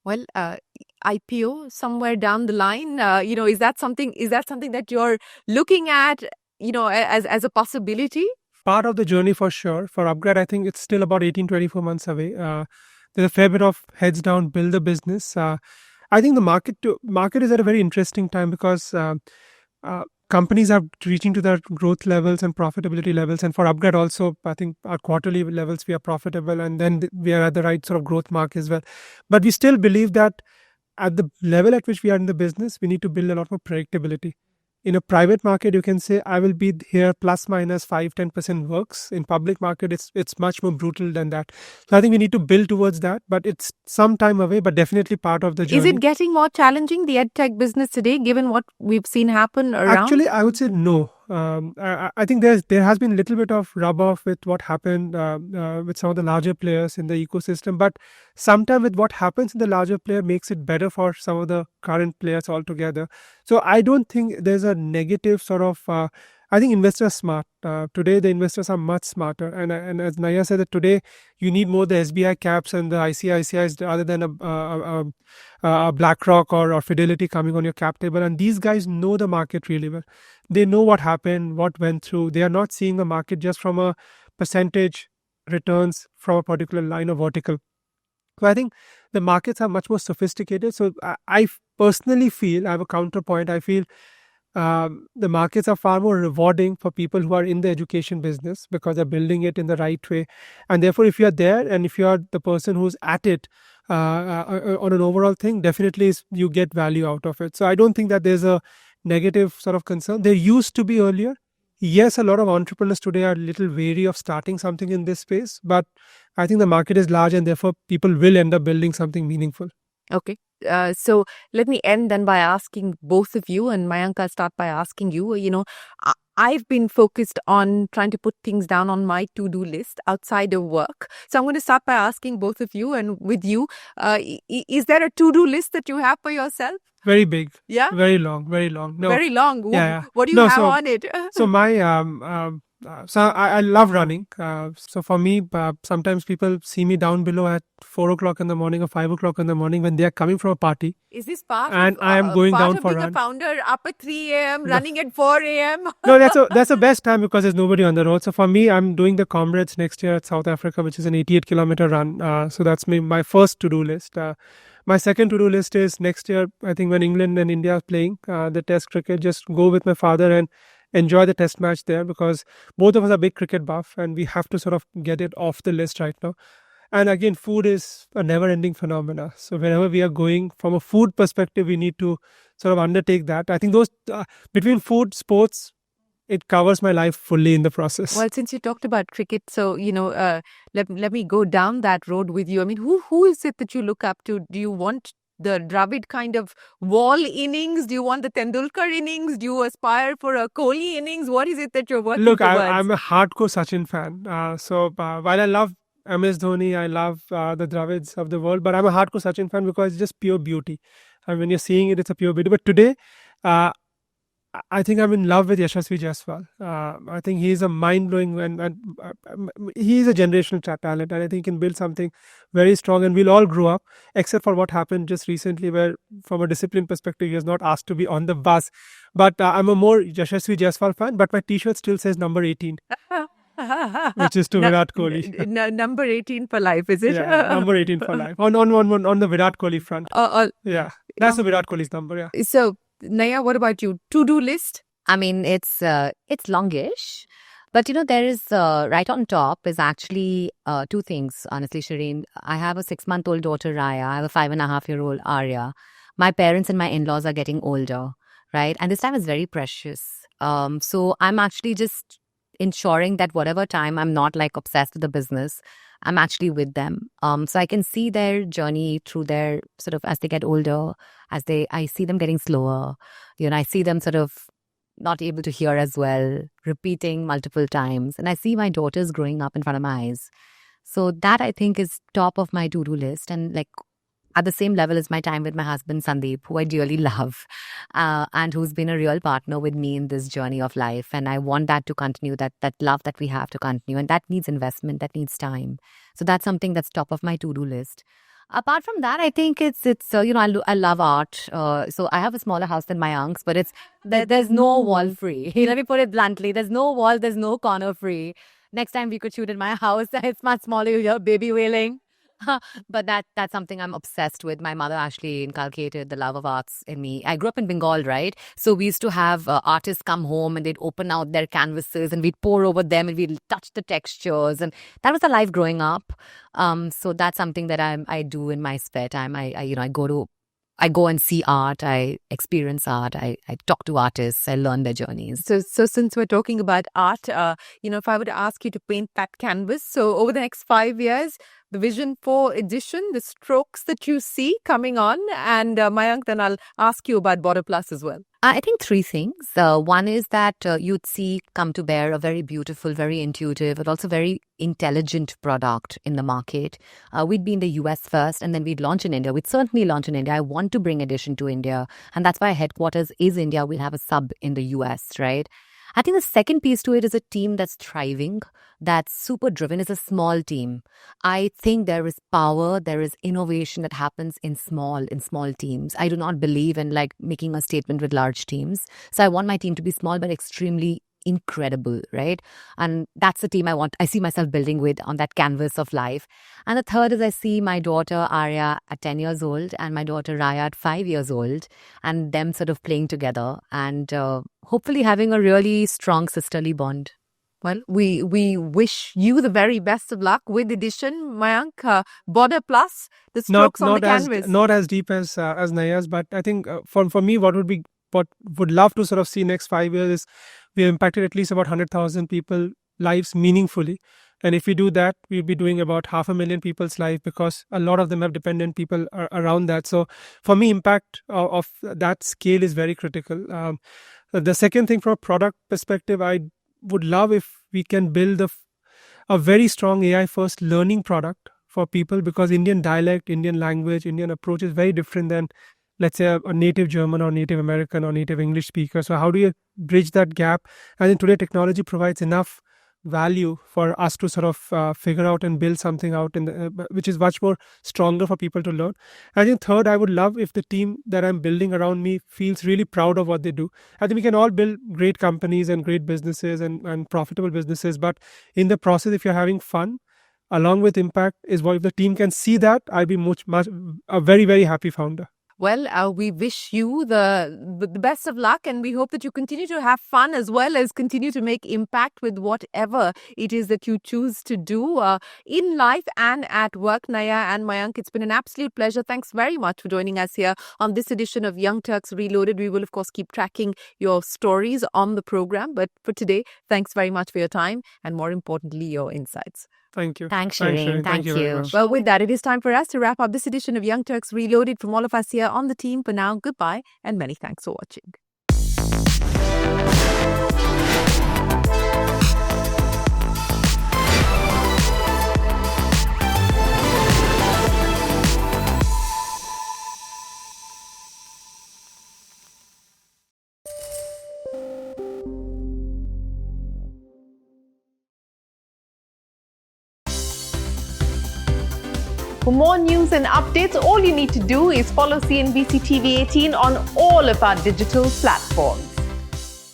Well, IPO somewhere down the line, is that something that you're looking at? as a possibility? Part of the journey for sure. For upGrad, I think it's still about 18-24 months away. There's a fair bit of heads down, build the business. I think the market is at a very interesting time because companies are reaching to their growth levels and profitability levels. And for upGrad also, I think our quarterly levels, we are profitable, and then we are at the right sort of growth mark as well. But we still believe that at the level at which we are in the business, we need to build a lot more predictability. In a private market, you can say, I will be here plus minus 5-10% works. In public market, it's much more brutal than that. So I think we need to build towards that, but it's some time away, but definitely part of the journey. Is it getting more challenging, the edtech business today, given what we've seen happen around? Actually, I would say no. I think there has been a little bit of rub-off with what happened with some of the larger players in the ecosystem. But sometimes with what happens in the larger player makes it better for some of the current players altogether. So I don't think there's a negative sort of... I think investors are smart. Today, the investors are much smarter. And as Naiyya said, that today you need more the SBI caps and the ICICIs rather than a BlackRock or Fidelity coming on your cap table. And these guys know the market really well. They know what happened, what went through. They are not seeing the market just from a percentage returns from a particular line or vertical. So I think the markets are much more sophisticated. So I personally feel, I have a counterpoint, I feel the markets are far more rewarding for people who are in the education business because they're building it in the right way. And therefore, if you're there and if you're the person who's at it on an overall thing, definitely you get value out of it. So I don't think that there's a negative sort of concern. There used to be earlier. Yes, a lot of entrepreneurs today are a little wary of starting something in this space, but I think the market is large and therefore people will end up building something meaningful. Okay. So let me end then by asking both of you, and Mayank, I'll start by asking you, I've been focused on trying to put things down on my to-do list outside of work. So I'm going to start by asking both of you, and with you, is there a to-do list that you have for yourself? Very big. Yeah? Very long, very long. No. Very long? Yeah. What do you have on it? So my... So I love running. So for me, sometimes people see me down below at 4 o'clock in the morning or 5 o'clock in the morning when they are coming from a party. Is this part and of, I am going down for a being run. A founder up at 3 a.m., running at 4 a.m.? No, that's the best time because there's nobody on the road. So for me, I'm doing the Comrades next year at South Africa, which is an 88-kilometer run. So that's my first to-do list. My second to-do list is next year, I think when England and India are playing the Test cricket, just go with my father and enjoy the Test match there because both of us are big cricket buff and we have to sort of get it off the list right now. And again, food is a never-ending phenomena. So whenever we are going from a food perspective, we need to sort of undertake that. I think those between food, sports, it covers my life fully in the process. Well, since you talked about cricket, so, let me go down that road with you. I mean, who is it that you look up to? Do you want the Dravid kind of wall innings? Do you want the Tendulkar innings? Do you aspire for a Kohli innings? What is it that you're working towards? I'm a hardcore Sachin fan. So while I love MS Dhoni, I love the Dravids of the world, but I'm a hardcore Sachin fan because it's just pure beauty. And when you're seeing it, it's a pure beauty. But today, I think I'm in love with Yashasvi Jaiswal. I think he's a mind-blowing and he's a generational talent, and I think he can build something very strong, and we'll all grow up, except for what happened just recently where from a discipline perspective, he was not asked to be on the bus. But I'm a more Yashasvi Jaiswal fan, but my t-shirt still says number 18. Which is to Virat Kohli. Number 18 for life, is it? Yeah, number 18 for life. On the Virat Kohli front. Yeah, that's the Virat Kohli's number, yeah. So, Naiyya, what about you? To-do list? I mean, it's longish, but there is right on top is actually two things. Honestly, Shereen, I have a 6-month-old daughter Raya. I have a 5.5-year-old Arya. My parents and my in-laws are getting older, right? And this time is very precious. So I'm actually just ensuring that whatever time I'm not like obsessed with the business, I'm actually with them. So I can see their journey through their sort of as they get older, I see them getting slower. I see them sort of not able to hear as well, repeating multiple times. And I see my daughters growing up in front of my eyes. So that I think is top of my to-do list. And like at the same level as my time with my husband, Sandeep, who I dearly love, and who's been a real partner with me in this journey of life. And I want that to continue, that love that we have to continue. And that needs investment, that needs time. So that's something that's top of my to-do list. Apart from that, I think it's I love art. So I have a smaller house than Mayank's, but there's no wall free. Let me put it bluntly: there's no wall, there's no corner free. Next time we could shoot in my house. It's much smaller. You hear baby wailing. But that's something I'm obsessed with. My mother actually inculcated the love of arts in me. I grew up in Bengal, right? So we used to have artists come home and they'd open out their canvases and we'd pour over them and we'd touch the textures. And that was the life growing up. So that's something that I do in my spare time. I go and see art. I experience art. I talk to artists. I learn their journeys. So since we're talking about art, if I were to ask you to paint that canvas, so over the next 5 years, the vision for edition, the strokes that you see coming on, and Mayank, then I'll ask you about BorderPlus as well. I think three things. One is that you'd see come to bear a very beautiful, very intuitive, but also very intelligent product in the market. We'd be in the US first and then we'd launch in India. We'd certainly launch in India. I want to bring Edition to India. And that's why our headquarters is India. We'll have a sub in the US, right? I think the second piece to it is a team that's thriving, that's super driven. It's a small team. I think there is power, there is innovation that happens in small teams. I do not believe in making a statement with large teams. So I want my team to be small but extremely incredible, right? And that's the team I see myself building with on that canvas of life. And the third is I see my daughter Arya at 10 years old and my daughter Raya at 5 years old, and them sort of playing together and hopefully having a really strong sisterly bond. Well, we wish you the very best of luck with Edition, Mayank. BorderPlus, the strokes on the canvas. Not as deep as Naiyya's, but I think for me, what would love to sort of see next 5 years is we have impacted at least about 100,000 people lives meaningfully. And if we do that, we'll be doing about 500,000 people's life, because a lot of them have dependent people around that. So for me, impact of that scale is very critical. The second thing, from a product perspective, I would love if we can build a very strong AI first learning product for people, because Indian dialect, Indian language, Indian approach is very different than, let's say, a native German or native American or native English speaker. So how do you bridge that gap? And then today technology provides enough value for us to sort of figure out and build something out which is much more stronger for people to learn. I think third, I would love if the team that I'm building around me feels really proud of what they do. I think we can all build great companies and great businesses and profitable businesses, but in the process, if you're having fun along with impact, is what if the team can see that, I'll be a very, very happy founder. Well, we wish you the best of luck, and we hope that you continue to have fun as well as continue to make impact with whatever it is that you choose to do in life and at work. Naiyya and Mayank, it's been an absolute pleasure. Thanks very much for joining us here on this edition of Young Turks Reloaded. We will, of course, keep tracking your stories on the program. But for today, thanks very much for your time and, more importantly, your insights. Thank you. Thanks, Shereen. Thank you. Very much. Well, with that, it is time for us to wrap up this edition of Young Turks Reloaded. From all of us here on the team, for now, goodbye and many thanks for watching. For more news and updates, all you need to do is follow CNBC-TV18 on all of our digital platforms.